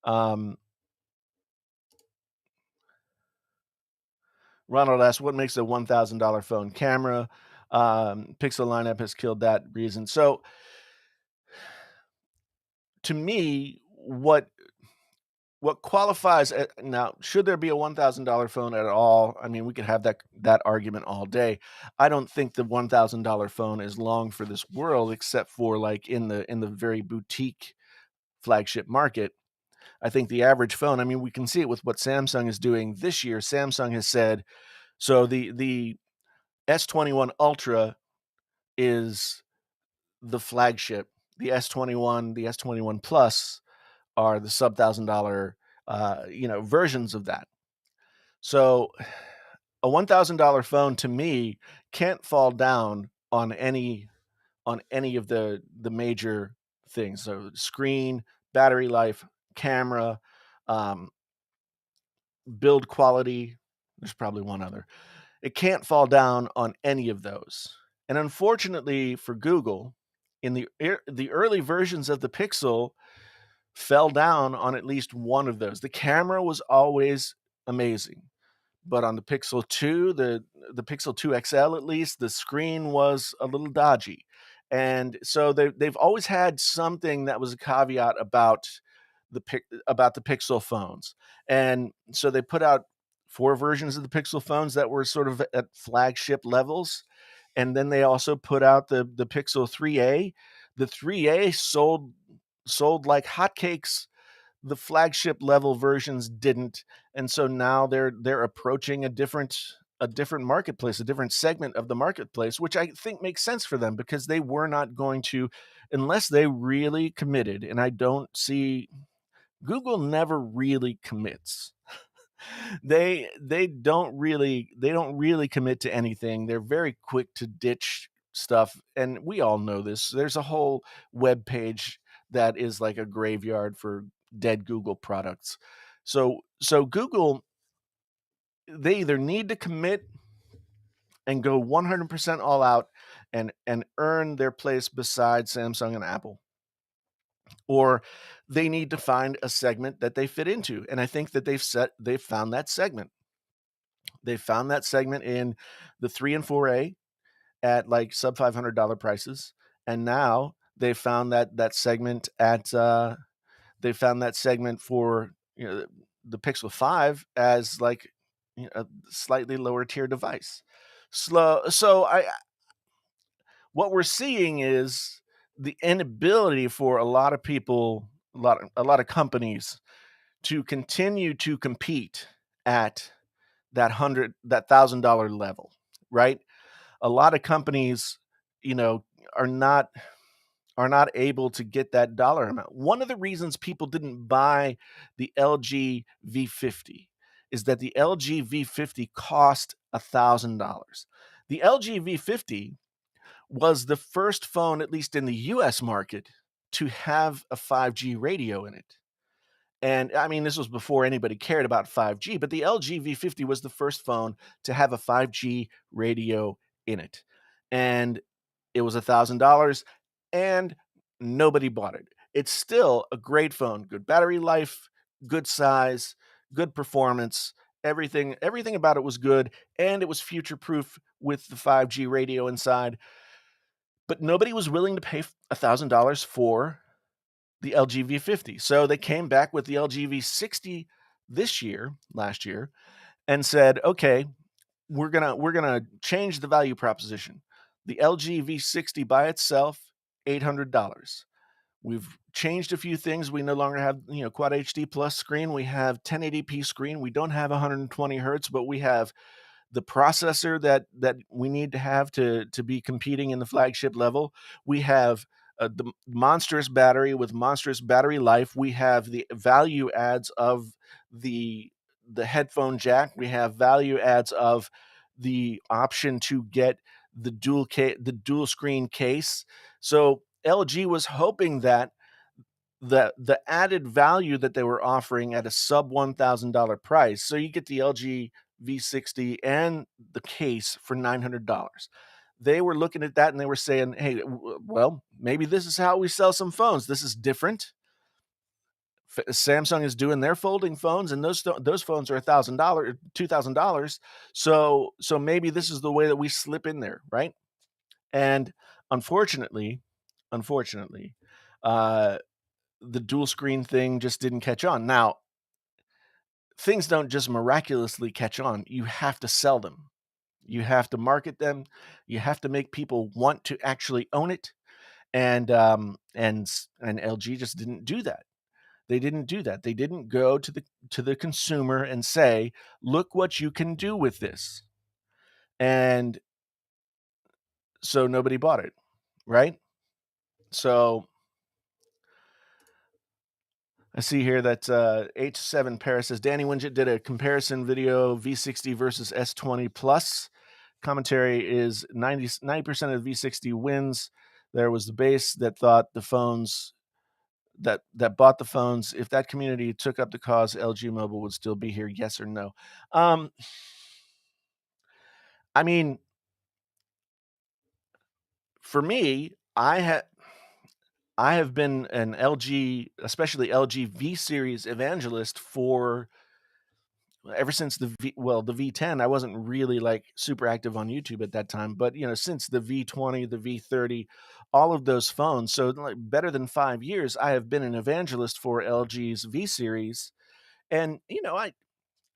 Um, Ronald asks, "What makes a $1,000 phone?" Camera. Pixel lineup has killed that reason. So to me, what qualifies now, should there be a $1,000 phone at all? I mean, we could have that argument all day. I don't think the $1,000 phone is long for this world, except for like in the very boutique flagship market. I think the average phone, I mean, we can see it with what Samsung is doing this year. Samsung has said, so the S21 Ultra is the flagship. The S21, the S21 Plus are the sub $1,000 versions of that. So a $1,000 phone to me can't fall down on any of the major things. So screen, battery life, camera, um, build quality. There's probably one other. It can't fall down on any of those. And unfortunately for Google, in the early versions of the Pixel fell down on at least one of those. The camera was always amazing. But on the Pixel 2, the Pixel 2 XL at least, the screen was a little dodgy. And so they've always had something that was a caveat about the Pixel phones. And so they put out 4 versions of the Pixel phones that were sort of at flagship levels. And then they also put out the Pixel 3a. The 3a sold like hotcakes. The flagship level versions didn't, and so now they're approaching a different marketplace, a different segment of the marketplace, which I think makes sense for them because they were not going to, unless they really committed. And I don't see, Google never really commits. They don't really commit to anything. They're very quick to ditch stuff, and we all know this. There's a whole web page that is like a graveyard for dead Google products. So Google, they either need to commit and go 100% all out and earn their place beside Samsung and Apple, or they need to find a segment that they fit into. And I think that they've found that segment. They found that segment in the 3 and 4A at like sub $500 prices, and now they found that segment for the Pixel 5 as like a slightly lower tier device. So I what we're seeing is the inability for a lot of people, a lot of companies to continue to compete at that $1,000 level, right? A lot of companies, you know, are not able to get that dollar amount. One of the reasons people didn't buy the LG V50 is that the LG V50 cost $1,000. The LG V50 was the first phone, at least in the US market, to have a 5G radio in it. And I mean, this was before anybody cared about 5G, but the LG V50 was the first phone to have a 5G radio in it. And it was $1,000 and nobody bought it. It's still a great phone, good battery life, good size, good performance. Everything about it was good, and it was future proof with the 5G radio inside. But nobody was willing to pay $1,000 for the LG V50. So they came back with the LG V60 last year, and said, "Okay, we're gonna change the value proposition. The LG V60 by itself, $800. We've changed a few things. We no longer have Quad HD plus screen. We have 1080p screen. We don't have 120 hertz, but we have the processor that we need to have to be competing in the flagship level. We have the monstrous battery with monstrous battery life. We have the value adds of the the headphone jack. We have value adds of the option to get the dual screen case. So LG was hoping that the added value that they were offering at a sub $1,000 price. So you get the LG V60 and the case for $900. they were looking at that and they were saying, "Hey, well, maybe this is how we sell some phones. This is different." Samsung is doing their folding phones, and those phones are $1,000, $2,000. So maybe this is the way that we slip in there, right? And unfortunately, unfortunately, uh, the dual screen thing just didn't catch on. Now, things don't just miraculously catch on. You have to sell them. You have to market them. You have to make people want to actually own it. And LG just didn't do that. They didn't do that. They didn't go to the consumer and say, "Look what you can do with this." And so nobody bought it, right? So I see here that H7 Paris says Danny Winget did a comparison video V60 versus S20 Plus. Commentary is 90% of V60 wins. There was the base that thought the phones that bought the phones. If that community took up the cause, LG Mobile would still be here. Yes or no? Um, I mean, for me, I have been an LG, especially LG V series evangelist for ever since the V10. I wasn't really like super active on YouTube at that time, but since the V20, the V30, all of those phones, so like better than 5 years, I have been an evangelist for LG's V series. And I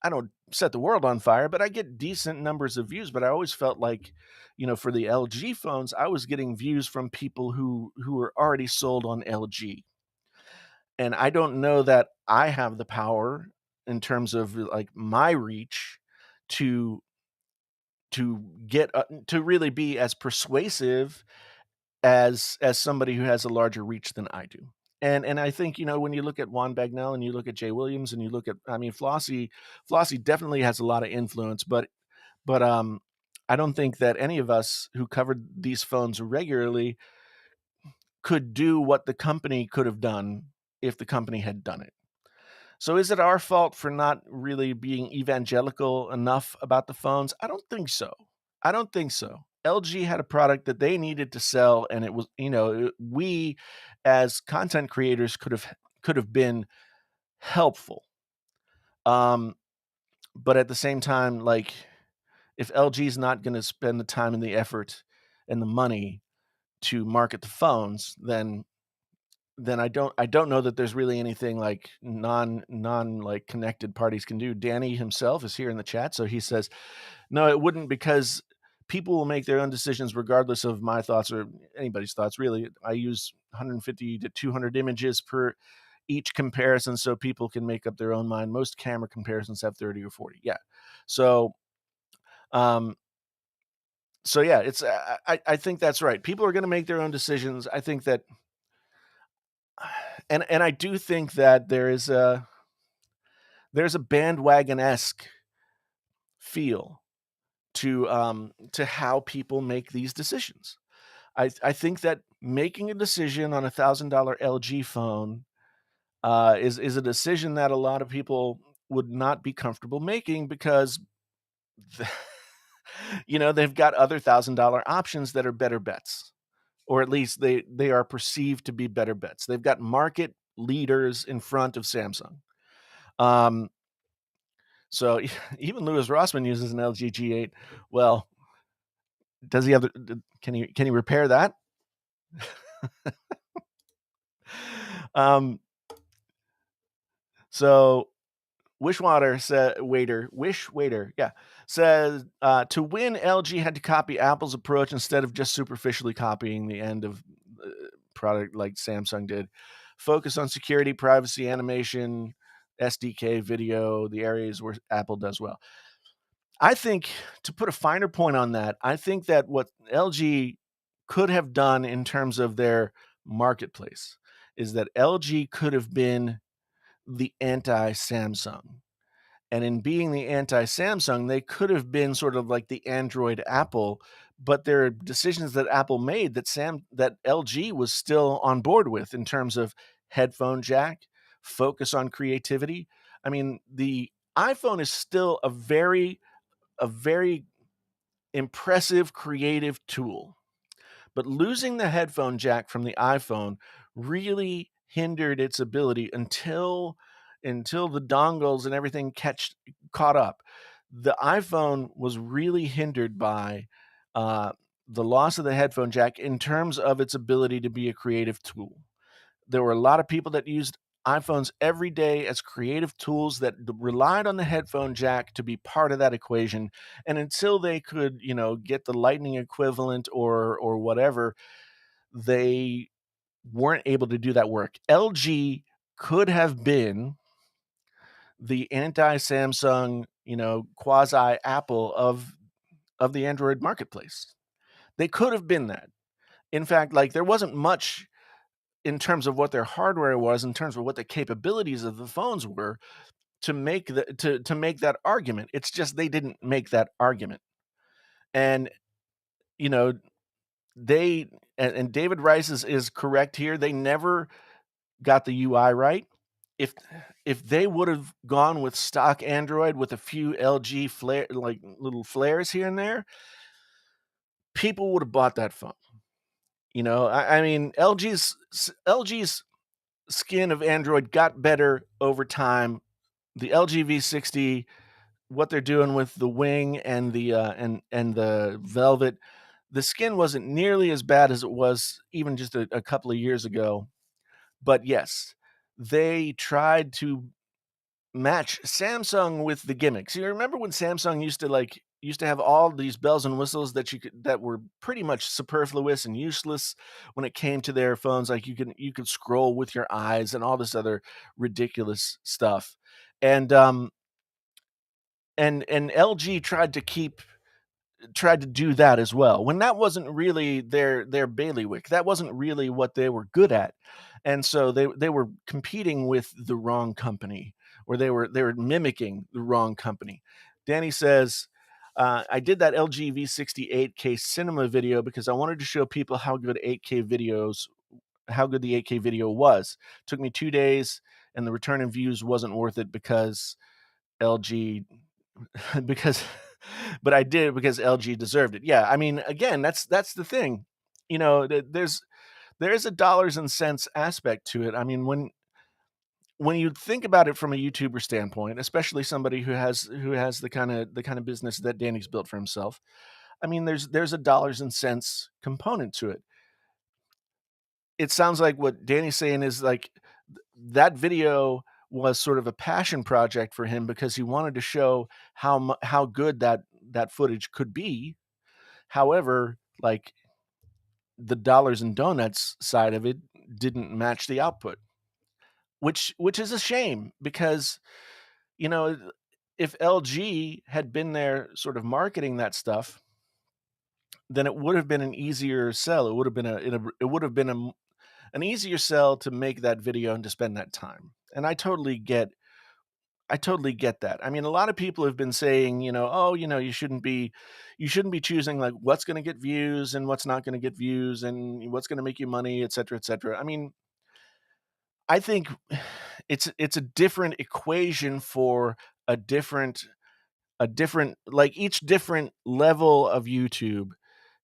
don't set the world on fire, but I get decent numbers of views. But I always felt like, for the LG phones, I was getting views from people who were already sold on LG. And I don't know that I have the power in terms of like my reach to get to really be as persuasive as somebody who has a larger reach than I do. And I think, when you look at Juan Bagnell and you look at Jay Williams and you look at, I mean, Flossie definitely has a lot of influence, but I don't think that any of us who covered these phones regularly could do what the company could have done if the company had done it. So is it our fault for not really being evangelical enough about the phones? I don't think so. I don't think so. LG had a product that they needed to sell, and it was, we as content creators could have been helpful. Um, but at the same time, like if LG is not going to spend the time and the effort and the money to market the phones, then I don't know that there's really anything like non like connected parties can do. Danny himself is here in the chat, so he says, "No, it wouldn't, because people will make their own decisions regardless of my thoughts or anybody's thoughts. Really, I use 150 to 200 images per each comparison, so people can make up their own mind. Most camera comparisons have 30 or 40. Yeah, so um, so yeah, it's I think that's right. People are going to make their own decisions. I think that, and I do think that there's a bandwagon-esque feel to how people make these decisions. I think that making a decision on $1,000 LG phone is a decision that a lot of people would not be comfortable making, because the, they've got other $1,000 options that are better bets, or at least they are perceived to be better bets. They've got market leaders in front of Samsung. Um, So even Louis Rossmann uses an LG G8. Well, does he have can he repair that? um, so Wish Waiter, yeah, says to win, LG had to copy Apple's approach instead of just superficially copying the end of product like Samsung did. Focus on security, privacy, animation, SDK, video, the areas where Apple does well. I think, to put a finer point on that, I think that what LG could have done in terms of their marketplace is that LG could have been the anti-Samsung. And in being the anti-Samsung, they could have been sort of like the Android Apple, but there are decisions that Apple made that LG was still on board with, in terms of headphone jack, focus on creativity. I mean, the iPhone is still a very impressive creative tool. But losing the headphone jack from the iPhone really hindered its ability until the dongles and everything caught up. The iPhone was really hindered by uh, the loss of the headphone jack in terms of its ability to be a creative tool. There were a lot of people that used iPhones every day as creative tools that relied on the headphone jack to be part of that equation. And until they could, get the lightning equivalent or whatever, they weren't able to do that work. LG could have been the anti-Samsung, quasi Apple of the Android marketplace. They could have been that. In fact, like there wasn't much in terms of what their hardware was, in terms of what the capabilities of the phones were to make that argument. It's just they didn't make that argument. And you know, they and David Rice is correct here. They never got the UI right. If if they would have gone with stock Android with a few LG flare like little flares here and there, people would have bought that phone. I mean, LG's skin of Android got better over time. The LG V60, what they're doing with the wing and and the velvet, the skin wasn't nearly as bad as it was even just a couple of years ago. But yes, they tried to match Samsung with the gimmicks. You remember when Samsung used to have all these bells and whistles that were pretty much superfluous and useless when it came to their phones, like you could scroll with your eyes and all this other ridiculous stuff. And and LG tried to do that as well, when that wasn't really their bailiwick. That wasn't really what they were good at. And so they were competing with the wrong company, or they were mimicking the wrong company. Danny says, I did that LG V60 8K cinema video because I wanted to show people how good the 8K video was. Took me 2 days, and the return in views wasn't worth it because LG because but I did because LG deserved it. Yeah, I mean, again, that's the thing. There is a dollars and cents aspect to it. I mean, when you think about it from a YouTuber standpoint, especially somebody who has the kind of business that Danny's built for himself, I mean, there's a dollars and cents component to it. It sounds like what Danny's saying is like that video was sort of a passion project for him because he wanted to show how good that footage could be. However, like the dollars and donuts side of it didn't match the output, which is a shame because you know if LG had been there sort of marketing that stuff, then it would have been an easier sell. It would have been an easier sell to make that video and to spend that time. And I totally get that. I mean, a lot of people have been saying, oh, you shouldn't be choosing like what's going to get views and what's not going to get views and what's going to make you money, et cetera, et cetera. I mean, I think it's a different equation for a different like each different level of YouTube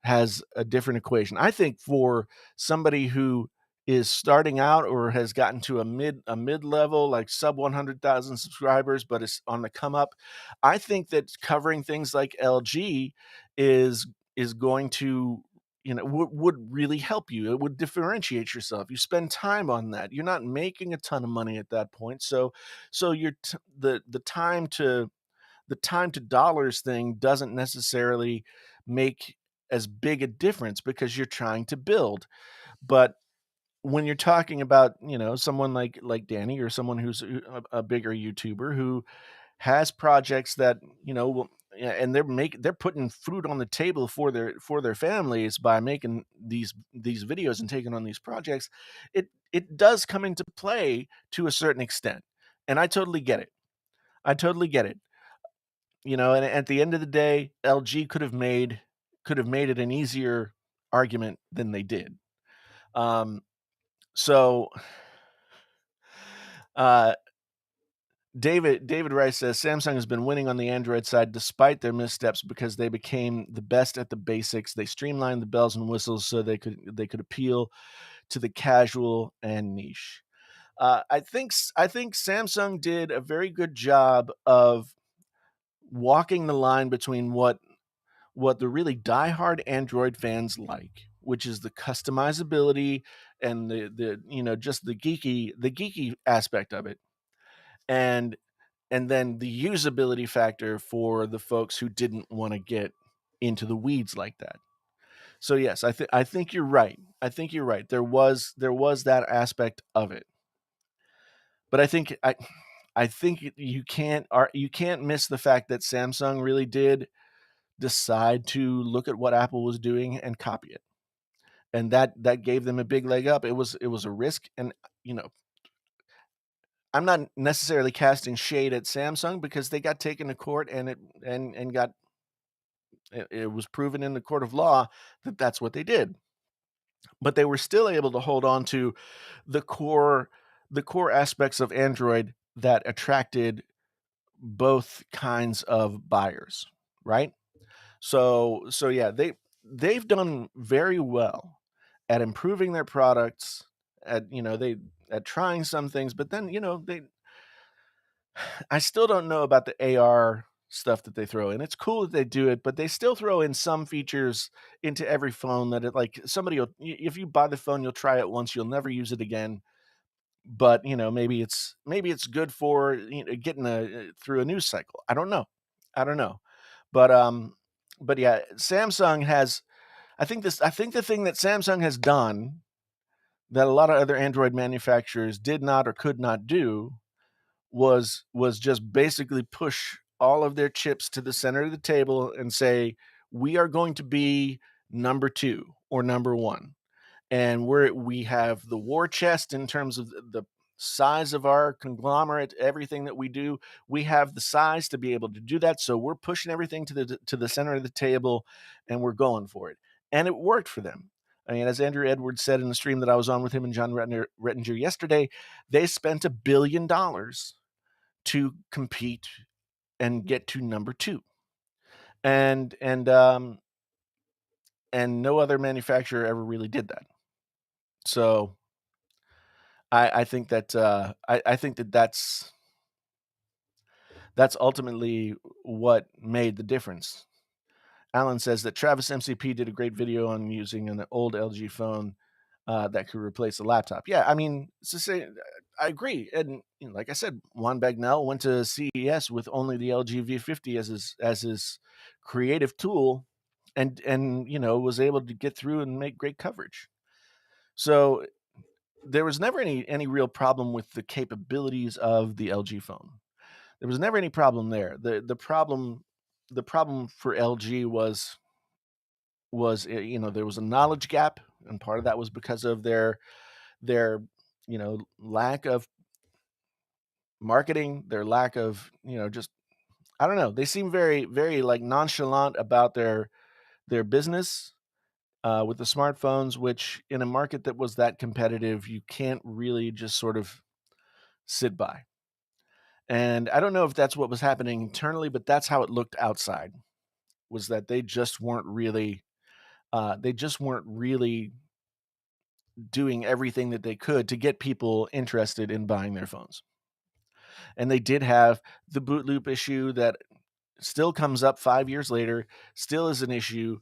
has a different equation. I think for somebody who is starting out or has gotten to a mid level, like sub 100,000 subscribers, but is on the come up, I think that covering things like LG is is going to would really help you. It would differentiate yourself. You spend time on that. You're not making a ton of money at that point, so the time to dollars thing doesn't necessarily make as big a difference because you're trying to build. But when you're talking about, someone like Danny or someone who's a bigger YouTuber who has projects that, yeah, and they're putting food on the table for their families by making these videos and taking on these projects, it does come into play to a certain extent. And I totally get it. I totally get it. And at the end of the day, LG could have made it an easier argument than they did. Um, so, uh, David Rice says Samsung has been winning on the Android side despite their missteps because they became the best at the basics. They streamlined the bells and whistles so they could appeal to the casual and niche. I think Samsung did a very good job of walking the line between what the really diehard Android fans like, which is the customizability and just the geeky aspect of it, and then the usability factor for the folks who didn't want to get into the weeds like that. So yes, I think you're right. I think you're right. There was that aspect of it, but I think you can't miss the fact that Samsung really did decide to look at what Apple was doing and copy it, and that gave them a big leg up. It was a risk, and you know I'm not necessarily casting shade at Samsung because they got taken to court and it was proven in the court of law that that's what they did. But they were still able to hold on to the core the core aspects of Android that attracted both kinds of buyers, right? So yeah, they've done very well at improving their products, at trying some things, but then they I still don't know about the AR stuff that they throw in. It's cool that they do it, but they still throw in some features into every phone that like if you buy the phone, you'll try it once, you'll never use it again. But maybe it's good for getting through a news cycle. I don't know. But yeah, Samsung has. I think the thing that Samsung has done that a lot of other Android manufacturers did not or could not do was just basically push all of their chips to the center of the table and say, we are going to be number two or number one, and we have the war chest in terms of the size of our conglomerate, everything that we do. We have the size to be able to do that, so we're pushing everything to the center of the table, and we're going for it, and it worked for them. I mean, as Andrew Edwards said in the stream that I was on with him and John Rettinger yesterday, they spent $1 billion to compete and get to number two, and no other manufacturer ever really did that. So I think that I think that that's ultimately what made the difference. Alan says that Travis MCP did a great video on using an old LG phone that could replace a laptop. Yeah, I mean, it's the same. I agree, and like I said, Juan Bagnell went to CES with only the LG V50 as his creative tool, and was able to get through and make great coverage. So there was never any real problem with the capabilities of the LG phone. There was never any problem there. The problem for LG was there was a knowledge gap, and part of that was because of their lack of marketing, their lack of just I don't know. They seem very very like nonchalant about their business with the smartphones, which in a market that was that competitive, you can't really just sort of sit by. And I don't know if that's what was happening internally, but that's how it looked outside. Was that they just weren't really doing everything that they could to get people interested in buying their phones. And they did have the boot loop issue that still comes up 5 years later, still is an issue.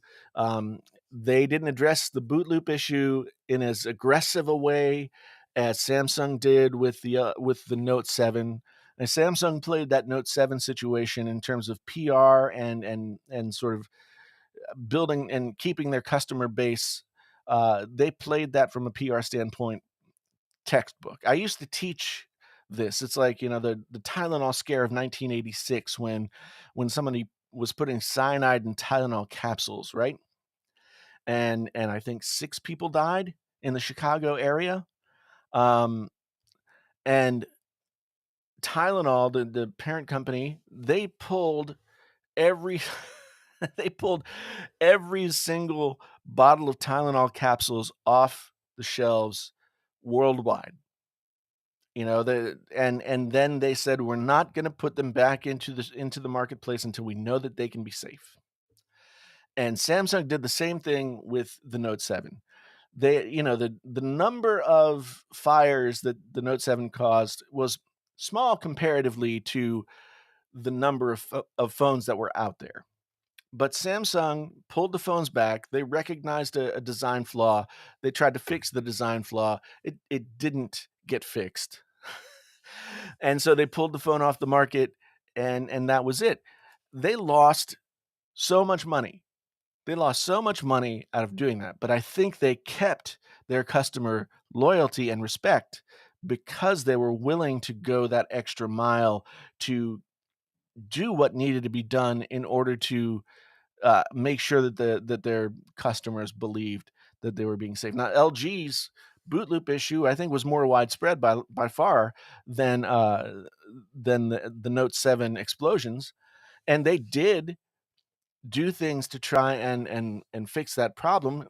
They didn't address the boot loop issue in as aggressive a way as Samsung did with the Note 7. And Samsung played that Note 7 situation in terms of PR and sort of building and keeping their customer base. They played that from a PR standpoint textbook. I used to teach this. It's like, the Tylenol scare of 1986 when somebody was putting cyanide in Tylenol capsules, right? And I think 6 people died in the Chicago area. Um, and Tylenol, the parent company, every they pulled every single bottle of Tylenol capsules off the shelves worldwide and then they said, "We're not gonna put them back into the marketplace until we know that they can be safe." And Samsung did the same thing with the Note 7. The number of fires that the Note 7 caused was small comparatively to the number of phones that were out there. But Samsung pulled the phones back. They recognized a design flaw. They tried to fix the design flaw. It didn't get fixed. And so they pulled the phone off the market, and that was it. They lost so much money. They lost so much money out of doing that, but I think they kept their customer loyalty and respect because they were willing to go that extra mile to do what needed to be done in order to make sure that their customers believed that they were being safe. Now, LG's boot loop issue, I think, was more widespread by far than the Note 7 explosions, and they did do things to try and fix that problem.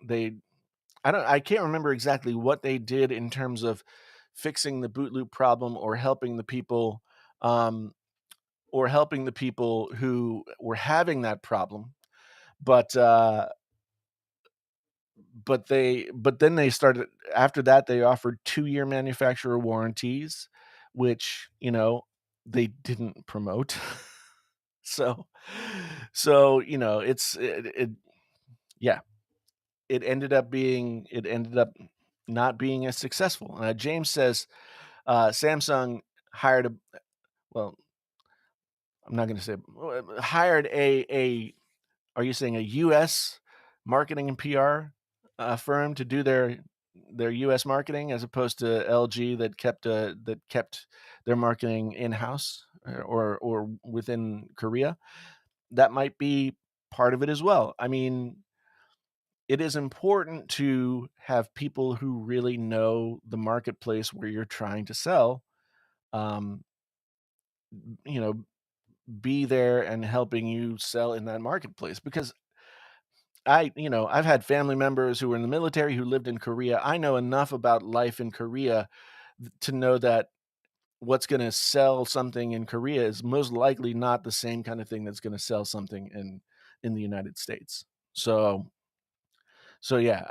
I can't remember exactly what they did in terms of fixing the boot loop problem um, or helping the people who were having that problem. But but then they started after that, they offered 2-year manufacturer warranties, which, they didn't promote. So it's yeah, it ended up not being as successful. James says, Samsung hired a well, I'm not gonna say hired a are you saying a US marketing and PR, firm to do their US marketing as opposed to LG that kept their marketing in-house or within Korea? That might be part of it as well. I mean, it is important to have people who really know the marketplace where you're trying to sell, um, you know, be there and helping you sell in that marketplace because I've had family members who were in the military who lived in Korea. I know enough about life in Korea to know that what's going to sell something in Korea is most likely not the same kind of thing that's going to sell something in the United States. So yeah,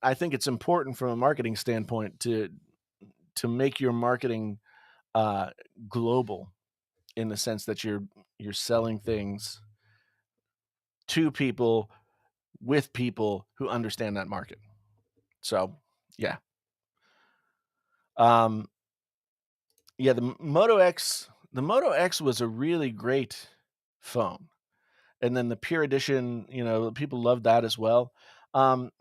I think it's important from a marketing standpoint to make your marketing uh, global in the sense that you're selling things to people with people who understand that market. So yeah. Um, yeah, the Moto X was a really great phone. And then the Pure Edition, people loved that as well. Um,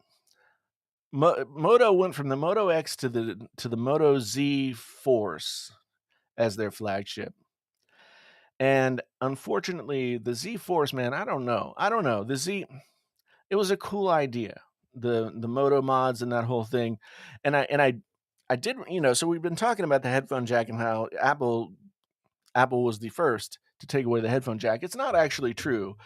Moto went from the Moto X to the Moto Z Force as their flagship. And unfortunately, the Z Force, man, I don't know. I don't know. It was a cool idea. The Moto mods and that whole thing. And I did, so we've been talking about the headphone jack and how Apple was the first to take away the headphone jack. It's not actually true.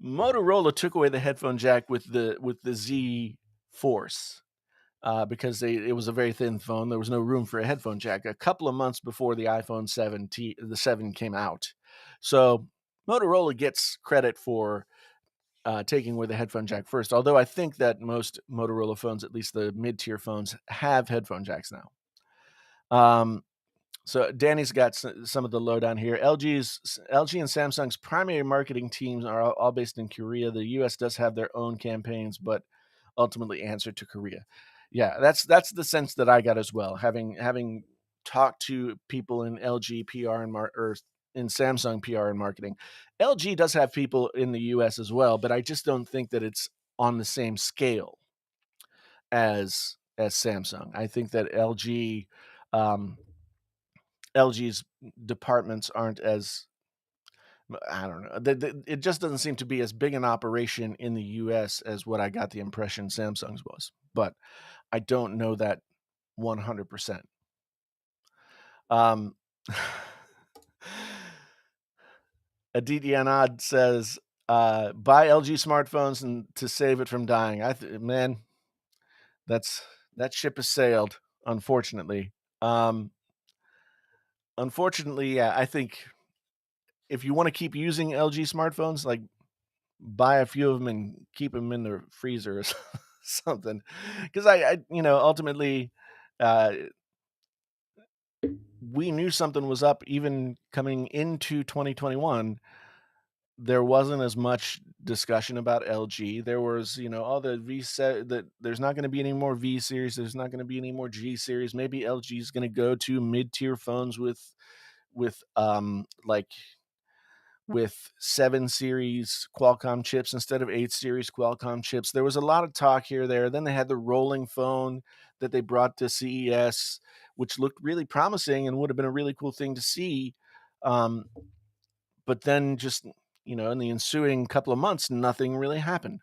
Motorola took away the headphone jack with the Z Force because it was a very thin phone. There was no room for a headphone jack. A couple of months before the iPhone 7 the 7 came out, so Motorola gets credit for taking away the headphone jack first. Although I think that most Motorola phones, at least the mid-tier phones, have headphone jacks now. So Danny's got some of the lowdown here. LG and Samsung's primary marketing teams are all based in Korea. The US does have their own campaigns, but ultimately answer to Korea. Yeah, that's the sense that I got as well. Having talked to people in LG PR or in Samsung PR and marketing. LG does have people in the US as well, but I just don't think that it's on the same scale as Samsung. I think that um, LG's departments aren't as I don't know. It just doesn't seem to be as big an operation in the US as what I got the impression Samsung's was. But I don't know that 100%. Um, Aditi Anand says, buy LG smartphones and to save it from dying. Man, that's that ship has sailed, unfortunately. Um, Unfortunately, yeah, I think if you wanna keep using LG smartphones, like, buy a few of them and keep them in the freezer or something. Because ultimately, uh, we knew something was up even coming into 2021. There wasn't as much discussion about LG. There was, all the V set that there's not gonna be any more V series, there's not gonna be any more G series. Maybe LG is gonna go to mid-tier phones like, with 7 series Qualcomm chips instead of 8 series Qualcomm chips. There was a lot of talk here, there. Then they had the rolling phone that they brought to CES, which looked really promising and would have been a really cool thing to see. Um, but then just, in the ensuing couple of months, nothing really happened.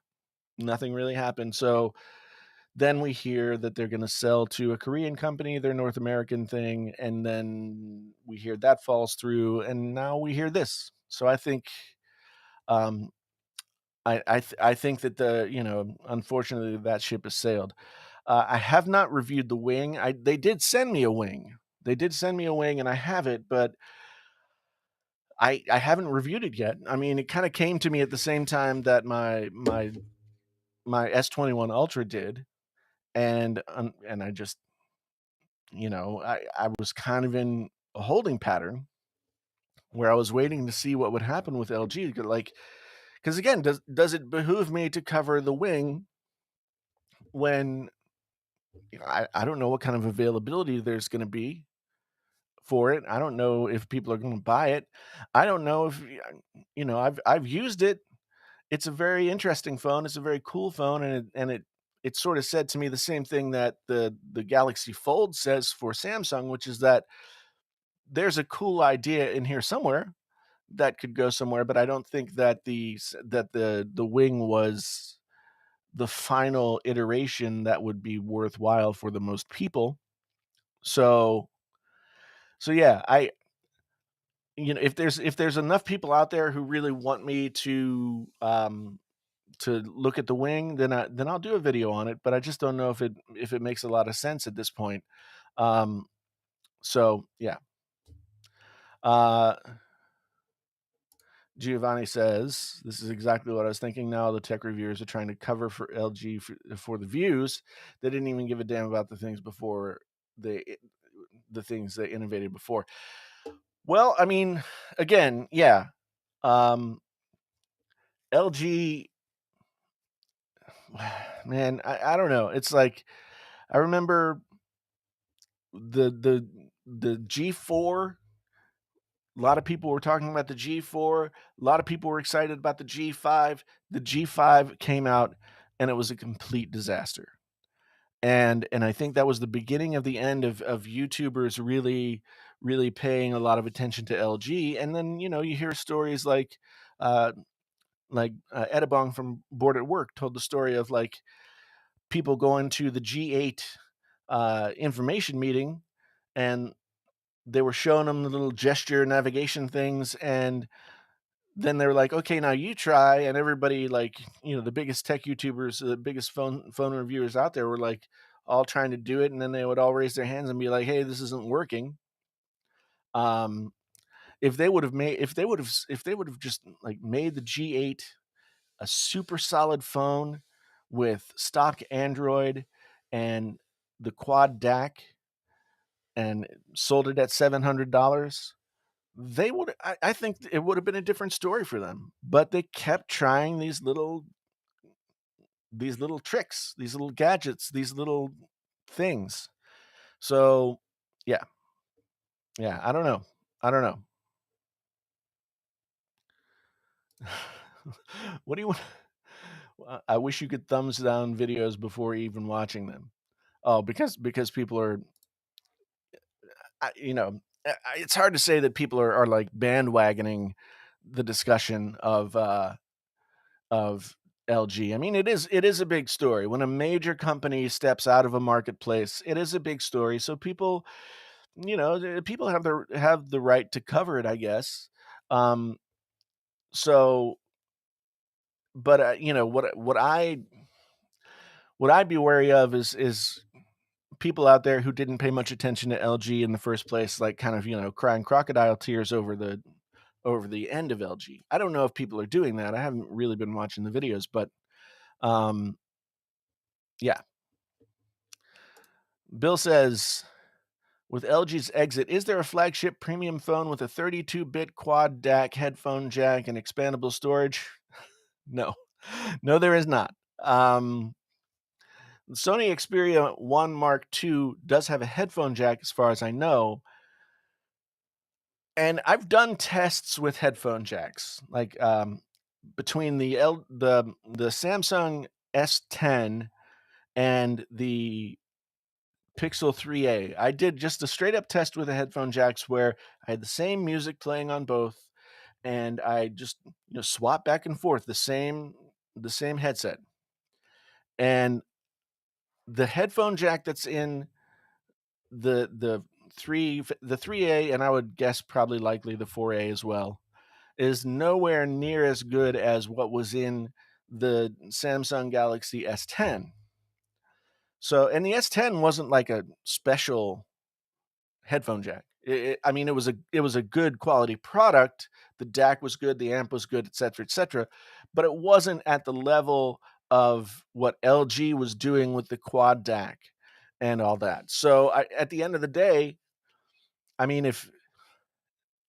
Nothing really happened. So then we hear that they're going to sell to a Korean company, their North American thing, and then we hear that falls through, and now we hear this. So I think um, I think that unfortunately, that ship has sailed. I have not reviewed the wing. They did send me a wing. They did send me a wing, and I have it, but I haven't reviewed it yet. I mean, it kinda came to me at the same time that my S21 Ultra did, and I just, I was kind of in a holding pattern where I was waiting to see what would happen with LG, like, because again, does it behoove me to cover the wing when I don't know what kind of availability there's gonna be for it. I don't know if people are gonna buy it. I don't know if I've used it. It's a very interesting phone. It's a very cool phone, and it sort of said to me the same thing that the Galaxy Fold says for Samsung, which is that there's a cool idea in here somewhere that could go somewhere, but I don't think that the wing was the final iteration that would be worthwhile for the most people. So so yeah, if there's enough people out there who really want me to look at the wing, then I'll do a video on it, but I just don't know if it makes a lot of sense at this point. Um, so yeah. Uh, Giovanni says, "This is exactly what I was thinking. Now the tech reviewers are trying to cover for LG for the views. They didn't even give a damn about the things before the things they innovated before." Well, I mean, again, yeah. Um, LG, man, I don't know. It's like I remember the G4. A lot of people were talking about the G4. A lot of people were excited about the G5. The G5 came out and it was a complete disaster. And I think that was the beginning of the end of YouTubers really paying a lot of attention to LG. And then, you hear stories uh Edibong from Board at Work told the story of like people going to the G8 information meeting, and they were showing them the little gesture navigation things, and then they were like, "Okay, now you try." And everybody, like, the biggest tech YouTubers, the biggest phone reviewers out there were like all trying to do it, and then they would all raise their hands and be like, "Hey, this isn't working." Um, if they would have just like made the G8 a super solid phone with stock Android and the quad DAC and sold it at $700, I think it would have been a different story for them. But they kept trying these little tricks, these little gadgets, these little things. So yeah, yeah, I don't know. I don't know. What do you want? I wish you could thumbs down videos before even watching them. Oh, because people are, it's hard to say that people are like bandwagoning the discussion of LG. I mean, it is a big story. When a major company steps out of a marketplace, it is a big story. So people have the right to cover it, I guess. Um, so, but what I'd be wary of is people out there who didn't pay much attention to LG in the first place, like kind of, crying crocodile tears over the end of LG. I don't know if people are doing that. I haven't really been watching the videos, but um, yeah. Bill says, with LG's exit, is there a flagship premium phone with a 32-bit quad DAC headphone jack and expandable storage? No, no, there is not. The Sony Xperia 1 Mark II does have a headphone jack, as far as I know. And I've done tests with headphone jacks, like between the Samsung S10 and the Pixel 3a. I did just a straight up test with the headphone jacks where I had the same music playing on both, and I just swap back and forth the same headset. And the headphone jack that's in the 3A, and I would guess probably likely the 4A as well, is nowhere near as good as what was in the Samsung Galaxy S10. So, and the S10 wasn't like a special headphone jack. I mean, it was a good quality product. The DAC was good, the amp was good, et cetera, but it wasn't at the level of what LG was doing with the quad DAC and all that. So, at the end of the day, I mean, if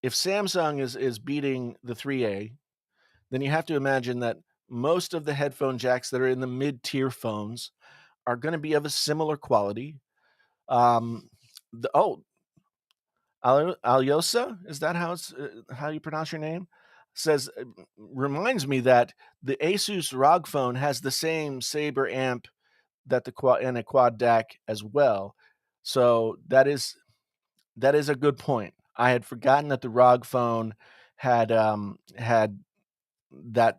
Samsung is beating the 3A, then you have to imagine that most of the headphone jacks that are in the mid-tier phones are going to be of a similar quality. Um, Alyosa, is that how you pronounce your name? Says reminds me that the Asus ROG phone has the same Saber amp that the quad and a quad DAC as well. So that is a good point. I had forgotten that the ROG phone had that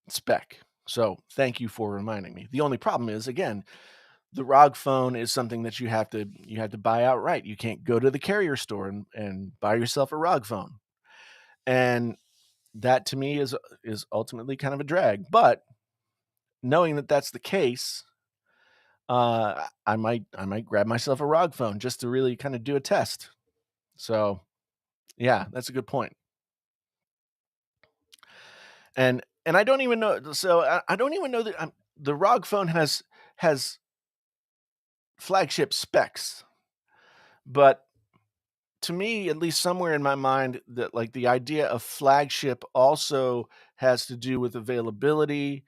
spec. So thank you for reminding me. The only problem is, again, the ROG phone is something that you have to buy outright. You can't go to the carrier store and buy yourself a ROG phone. And that to me is ultimately kind of a drag. But knowing that that's the case, I might grab myself a ROG phone just to really kind of do a test. So yeah, that's a good point. And I don't even know. So I don't even know that the ROG phone has flagship specs, but to me, at least somewhere in my mind, that like the idea of flagship also has to do with availability,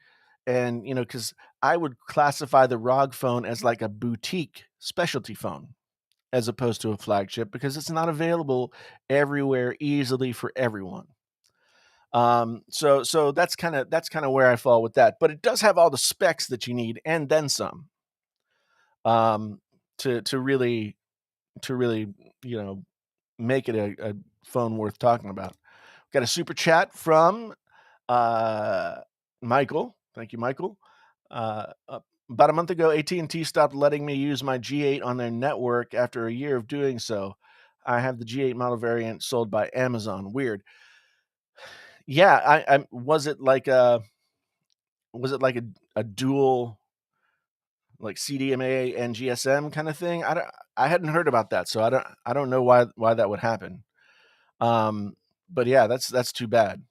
and because I would classify the ROG phone as like a boutique specialty phone as opposed to a flagship because it's not available everywhere easily for everyone. So that's kind of where I fall with that. But it does have all the specs that you need and then some. Um, to really you know make it a phone worth talking about. Got a super chat from uh, Michael. Thank you, Michael. About a month ago, AT&T stopped letting me use my G8 on their network after a year of doing so. I have the G8 model variant sold by Amazon. Weird. Yeah, I was it like a dual like CDMA and GSM kind of thing? I hadn't heard about that, so I don't know why that would happen. Um, but yeah, that's too bad.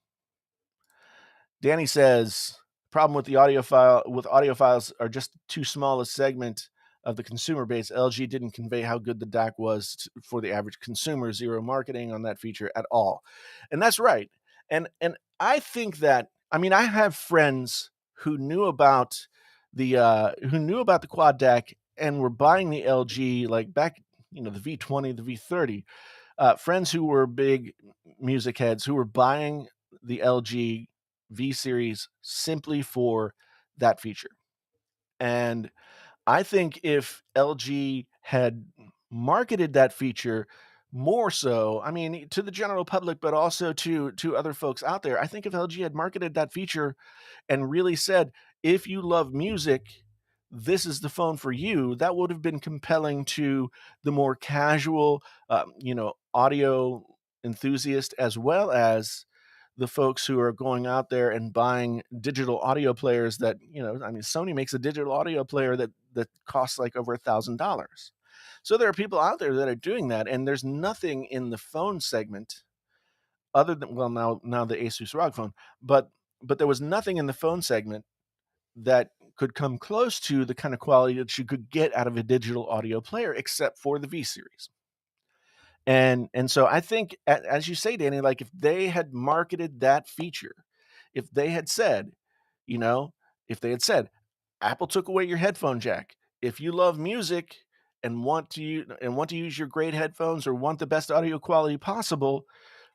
Danny says problem with the audiophiles are just too small a segment of the consumer base. LG didn't convey how good the DAC was for the average consumer. Zero marketing on that feature at all, and that's right. And I think that I have friends who knew about the quad DAC and were buying the LG like back the V20, the V30. Friends who were big music heads who were buying the LG V series simply for that feature. And I think if LG had marketed that feature more so, to the general public, but also to other folks out there, I think if LG had marketed that feature and really said, if you love music, this is the phone for you, that would have been compelling to the more casual, audio enthusiast as well as the folks who are going out there and buying digital audio players that, I mean, Sony makes a digital audio player that costs like over $1,000. So there are people out there that are doing that, and there's nothing in the phone segment other than, well, now the Asus ROG phone, but there was nothing in the phone segment that could come close to the kind of quality that you could get out of a digital audio player, except for the V series. And so I think, as you say, Danny, like if they had marketed that feature, if they had said, you know, if they had said, Apple took away your headphone jack. If you love music and want to use your great headphones or want the best audio quality possible,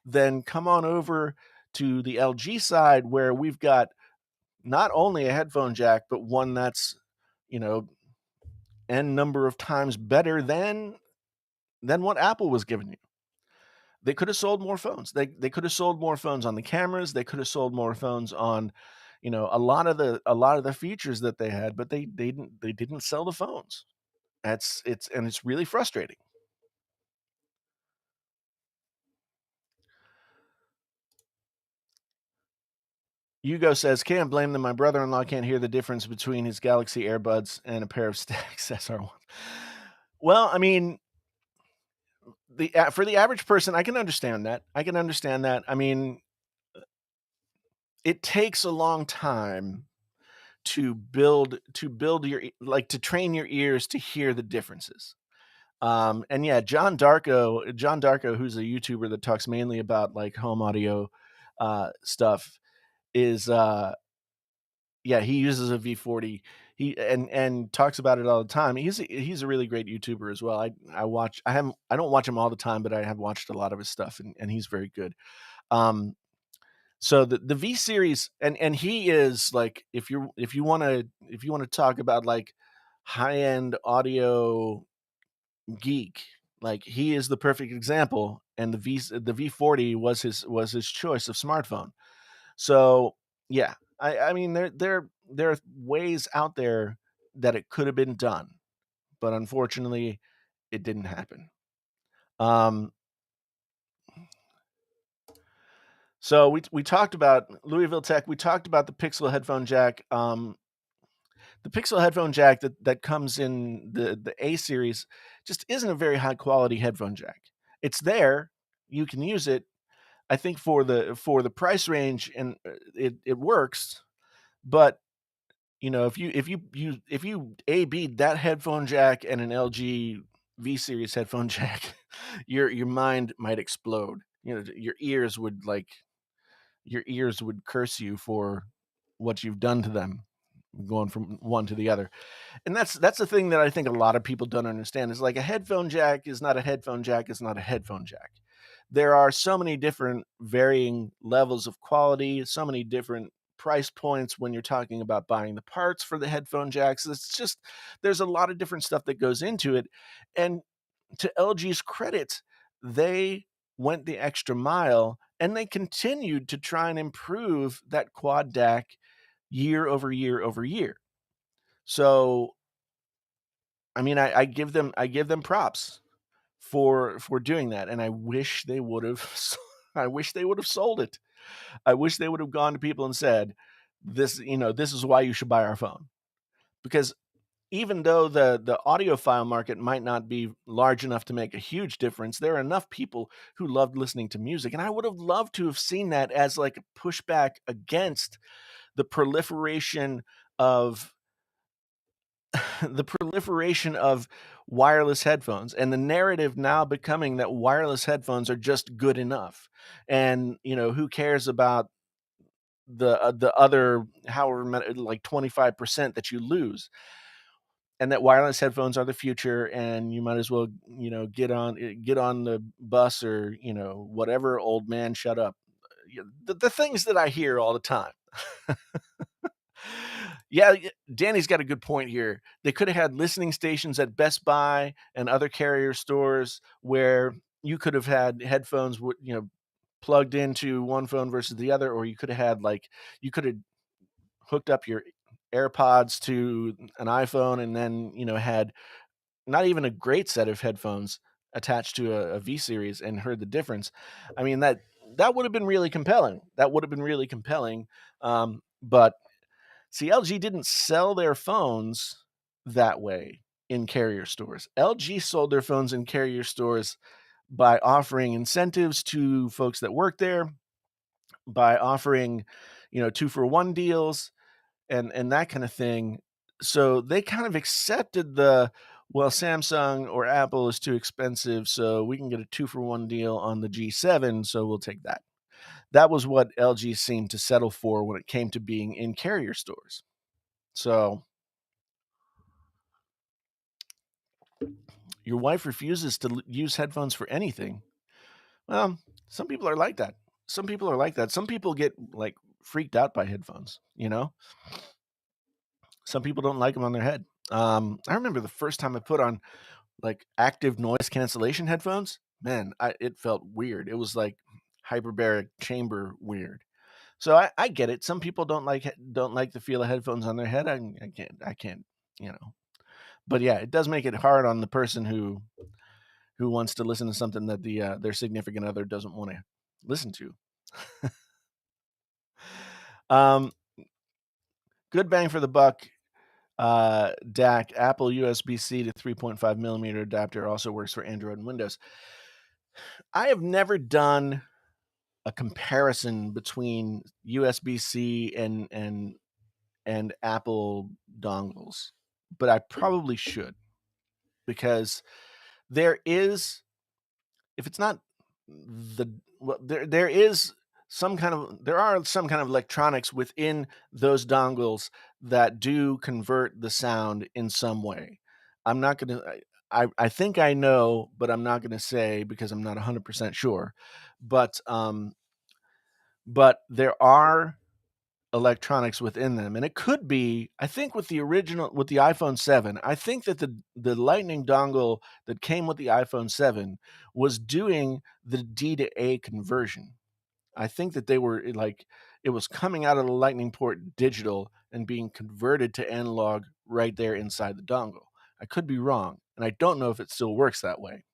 then come on over to the LG side where we've got not only a headphone jack, but one that's, you know, n number of times better than what Apple was giving you. They could have sold more phones. They could have sold more phones on the cameras. They could have sold more phones on, a lot of the features that they had, but they didn't sell the phones. It's really frustrating. Hugo says, "Can't blame them. My brother-in-law can't hear the difference between his Galaxy Airbuds and a pair of Stax SR1." Well, I mean, for the average person, I can understand that. I can understand that. I mean, it takes a long time to build to train your ears to hear the differences. And yeah, John Darko, who's a YouTuber that talks mainly about like home audio stuff, is yeah, he uses a V40. He and talks about it all the time. He's a really great YouTuber as well. I don't watch him all the time, but I have watched a lot of his stuff, and he's very good. Um, so the V series, and he is like, if you want to talk about like high end audio geek, like he is the perfect example. And the V40 was his choice of smartphone. So yeah, I mean, there are ways out there that it could have been done, but unfortunately, it didn't happen. Um, so we talked about Louisville Tech. We talked about the Pixel headphone jack. The Pixel headphone jack that comes in the A series just isn't a very high quality headphone jack. It's there, you can use it. I think for the price range, and it works, but if you A/B'd that headphone jack and an LG V series headphone jack, your mind might explode. Your ears would curse you for what you've done to them, going from one to the other. And that's the thing that I think a lot of people don't understand is like a headphone jack is not a headphone jack is not a headphone jack. There are so many different varying levels of quality, so many different price points when you're talking about buying the parts for the headphone jacks. It's just there's a lot of different stuff that goes into it. And to LG's credit, they went the extra mile and they continued to try and improve that quad DAC year over year over year. So I mean, I give them props for doing that, and I wish they would have. I wish they would have sold it. I wish they would have gone to people and said, this is why you should buy our phone." Because even though the audiophile market might not be large enough to make a huge difference, there are enough people who loved listening to music, and I would have loved to have seen that as like a pushback against the proliferation of the proliferation of wireless headphones, and the narrative now becoming that wireless headphones are just good enough. And who cares about the other however many, like 25% that you lose, and that wireless headphones are the future, and you might as well get on the bus, or whatever, old man, shut up. The things that I hear all the time. Yeah, Danny's got a good point here. They could have had listening stations at Best Buy and other carrier stores where you could have had headphones, plugged into one phone versus the other, or you could have hooked up your AirPods to an iPhone, and then had not even a great set of headphones attached to a V series and heard the difference. I mean, that would have been really compelling. That would have been really compelling. But see, LG didn't sell their phones that way in carrier stores. LG sold their phones in carrier stores by offering incentives to folks that work there, by offering, 2-for-1 deals and that kind of thing. So they kind of accepted well, Samsung or Apple is too expensive, so we can get a 2-for-1 deal on the G7, so we'll take that. That was what LG seemed to settle for when it came to being in carrier stores. So your wife refuses to use headphones for anything. Well, some people are like that. Some people are like that. Some people get like freaked out by headphones, you know? Some people don't like them on their head. I remember the first time I put on like active noise cancellation headphones. Man, it felt weird. It was like hyperbaric chamber weird. So I get it. Some people don't like the feel of headphones on their head. I can't, you know. But yeah, it does make it hard on the person who wants to listen to something that their significant other doesn't want to listen to. Um, Good bang for the buck. DAC, Apple USB-C to 3.5 millimeter adapter also works for Android and Windows. I have never done a comparison between USB-C and Apple dongles, but I probably should, because there is, if it's not the well, there are some kind of electronics within those dongles that do convert the sound in some way. I'm not going to I think I know, but I'm not going to say because I'm not 100% sure. But there are electronics within them, and it could be, I think with the iPhone 7, I think that the lightning dongle that came with the iPhone 7 was doing the D to A conversion. I think that they were like, it was coming out of the lightning port digital and being converted to analog right there inside the dongle. I could be wrong, and I don't know if it still works that way,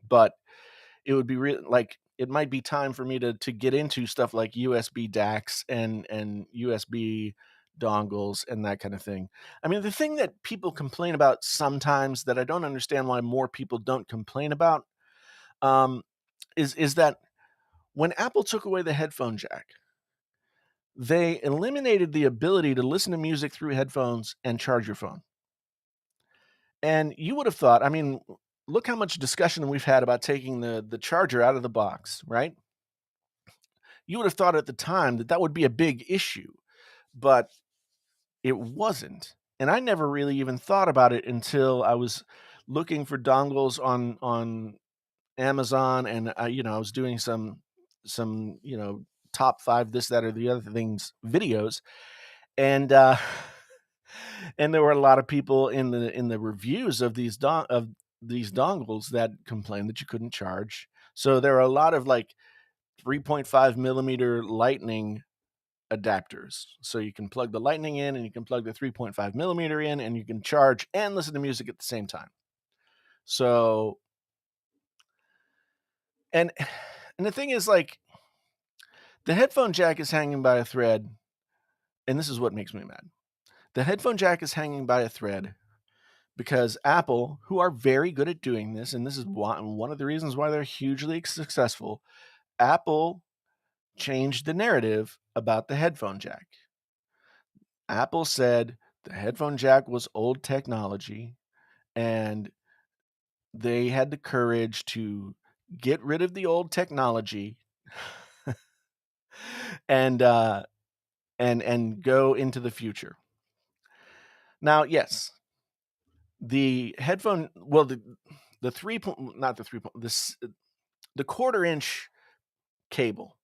but it would be like, it might be time for me to get into stuff like USB DACs and USB dongles and that kind of thing. I mean, the thing that people complain about sometimes that I don't understand why more people don't complain about, um, is that when Apple took away the headphone jack, they eliminated the ability to listen to music through headphones and charge your phone. And you would have thought, I mean, look how much discussion we've had about taking the charger out of the box, right? You would have thought at the time that would be a big issue, but it wasn't. And I never really even thought about it until I was looking for dongles on Amazon, and I was doing some top 5 this, that, or the other things videos, and and there were a lot of people in the reviews of these dongles that complained that you couldn't charge. So there are a lot of like 3.5 millimeter lightning adapters. So you can plug the lightning in and you can plug the 3.5 millimeter in, and you can charge and listen to music at the same time. So, and and the thing is, like, the headphone jack is hanging by a thread, and this is what makes me mad. The headphone jack is hanging by a thread because Apple, who are very good at doing this, and this is one of the reasons why they're hugely successful, Apple changed the narrative about the headphone jack. Apple said the headphone jack was old technology, and they had the courage to get rid of the old technology and go into the future. Now, yes, the headphone, well, the three point, not the 3 point, this the 1/4 inch cable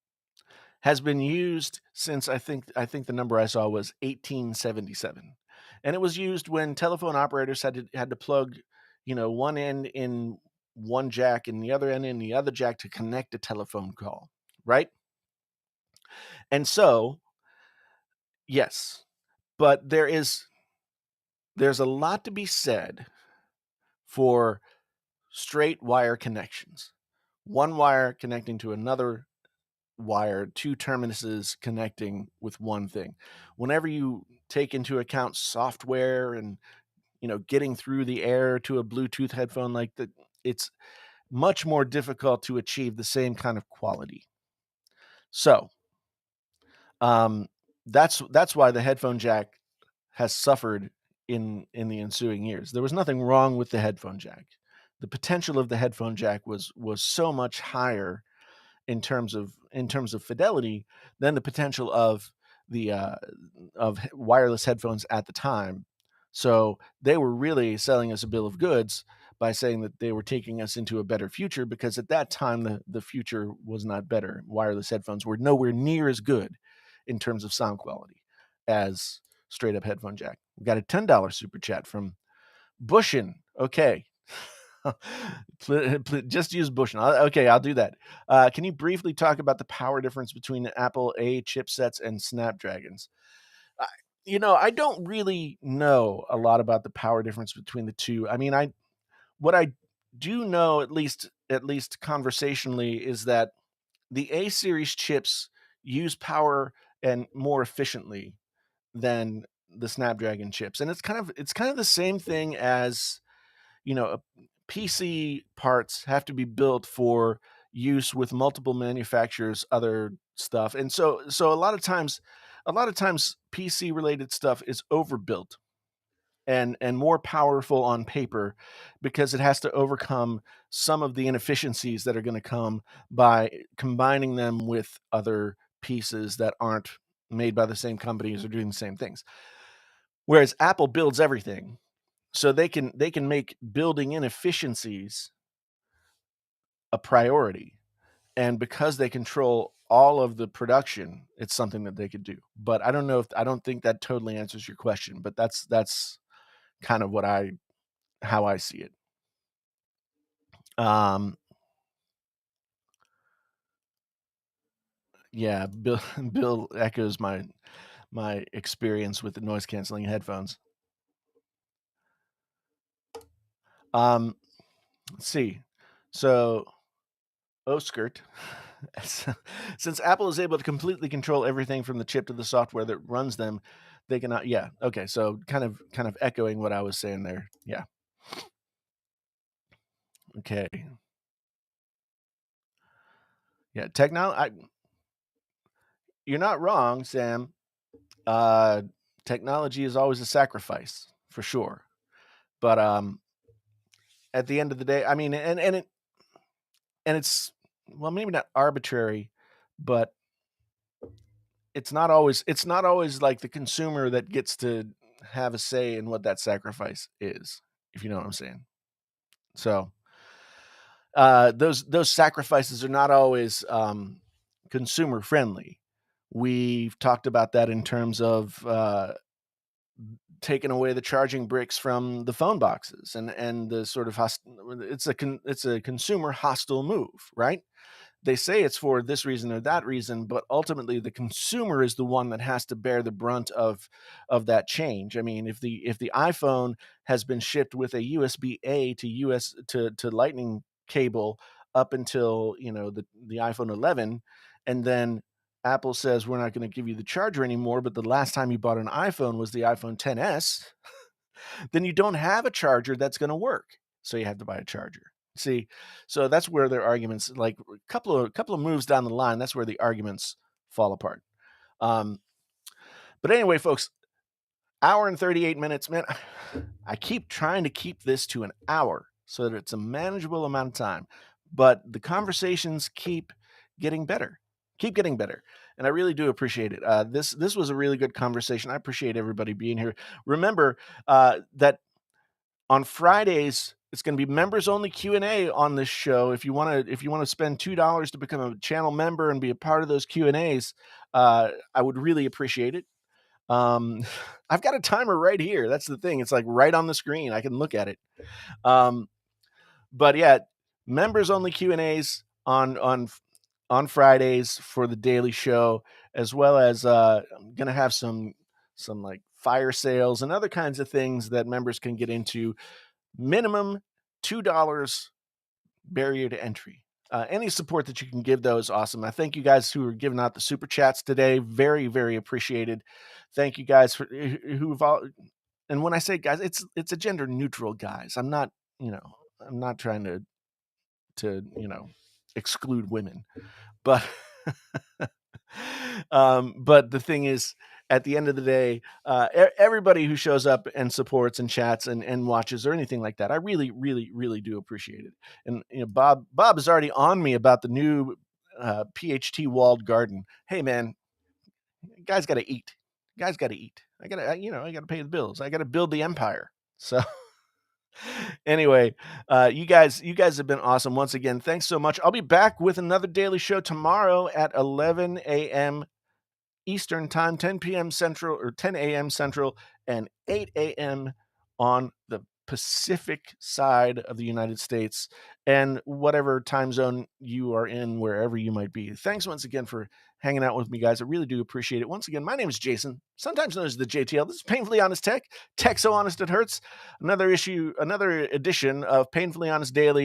has been used since, I think the number I saw was 1877, and it was used when telephone operators had to plug, one end in one jack and the other end in the other jack to connect a telephone call, right? And so, yes, but there's a lot to be said for straight wire connections. One wire connecting to another wire, two terminuses connecting with one thing. Whenever you take into account software and, getting through the air to a Bluetooth headphone like that, it's much more difficult to achieve the same kind of quality. So, um, that's why the headphone jack has suffered in the ensuing years. There was nothing wrong with the headphone jack. The potential of the headphone jack was so much higher in terms of fidelity than the potential of the wireless headphones at the time. So they were really selling us a bill of goods by saying that they were taking us into a better future, because at that time the future was not better. Wireless headphones were nowhere near as good in terms of sound quality as straight up headphone jack. We got a $10 super chat from Bushin. Okay. Just use Bushin. Okay, I'll do that. Can you briefly talk about the power difference between the Apple A chipsets and Snapdragons? I, I don't really know a lot about the power difference between the two. I mean, what I do know, at least conversationally, is that the A series chips use power and more efficiently than the Snapdragon chips, and it's kind of the same thing as, PC parts have to be built for use with multiple manufacturers, other stuff. And so a lot of times PC related stuff is overbuilt and more powerful on paper, because it has to overcome some of the inefficiencies that are going to come by combining them with other pieces that aren't made by the same companies or doing the same things. Whereas Apple builds everything, so they can make building inefficiencies a priority. And because they control all of the production, it's something that they could do. But I don't think that totally answers your question, but that's kind of how I see it. Um, yeah, Bill Bill echoes my experience with the noise canceling headphones. Let's see. So Oskert, since Apple is able to completely control everything from the chip to the software that runs them, they cannot. Yeah. Okay. So kind of echoing what I was saying there. Yeah. Okay. Yeah. You're not wrong, Sam. Uh, Technology is always a sacrifice for sure. But at the end of the day, I mean, and it's, well, maybe not arbitrary, but it's not always like the consumer that gets to have a say in what that sacrifice is, if you know what I'm saying. So those sacrifices are not always consumer friendly. We've talked about that in terms of taking away the charging bricks from the phone boxes, and the sort of it's a consumer hostile move, right? They say it's for this reason or that reason, but ultimately the consumer is the one that has to bear the brunt of that change. I mean, if the iPhone has been shipped with a USB A to US to Lightning cable up until, the iPhone 11, and then Apple says we're not going to give you the charger anymore, but the last time you bought an iPhone was the iPhone 10s, then you don't have a charger that's going to work. So you have to buy a charger. See, so that's where their arguments, like a couple of moves down the line, that's where the arguments fall apart. Um, but anyway, folks, hour and 38 minutes, man. I keep trying to keep this to an hour so that it's a manageable amount of time, but the conversations keep getting better, and I really do appreciate it. This was a really good conversation. I appreciate everybody being here. Remember that on Fridays, it's going to be members only Q&A on this show. If you want to spend $2 to become a channel member and be a part of those Q&As, I would really appreciate it. Um, I've got a timer right here. That's the thing. It's like right on the screen. I can look at it. Um, but yeah, members only Q&As on Fridays for the daily show, as well as I'm going to have some like fire sales and other kinds of things that members can get into. Minimum $2 barrier to entry. Any support that you can give, though, is awesome. I thank you guys who are giving out the super chats today. Very, very appreciated. Thank you guys for who've all. And when I say guys, it's a gender neutral guys. I'm not, I'm not trying to exclude women, but but the thing is, at the end of the day, everybody who shows up and supports and chats and watches or anything like that, I really, really, really do appreciate it. And Bob is already on me about the new PHT walled garden. Hey man, guys got to eat. Guys got to eat. I got to pay the bills. I got to build the empire. So anyway, you guys have been awesome once again. Thanks so much. I'll be back with another daily show tomorrow at 11 a.m. Eastern Time, 10 p.m. Central, or 10 a.m. Central, and 8 a.m. on the Pacific side of the United States, and whatever time zone you are in, wherever you might be. Thanks once again for hanging out with me, guys. I really do appreciate it. Once again, my name is Jason, sometimes known as the JTL. This is Painfully Honest Tech so honest it hurts. Another edition of Painfully Honest Daily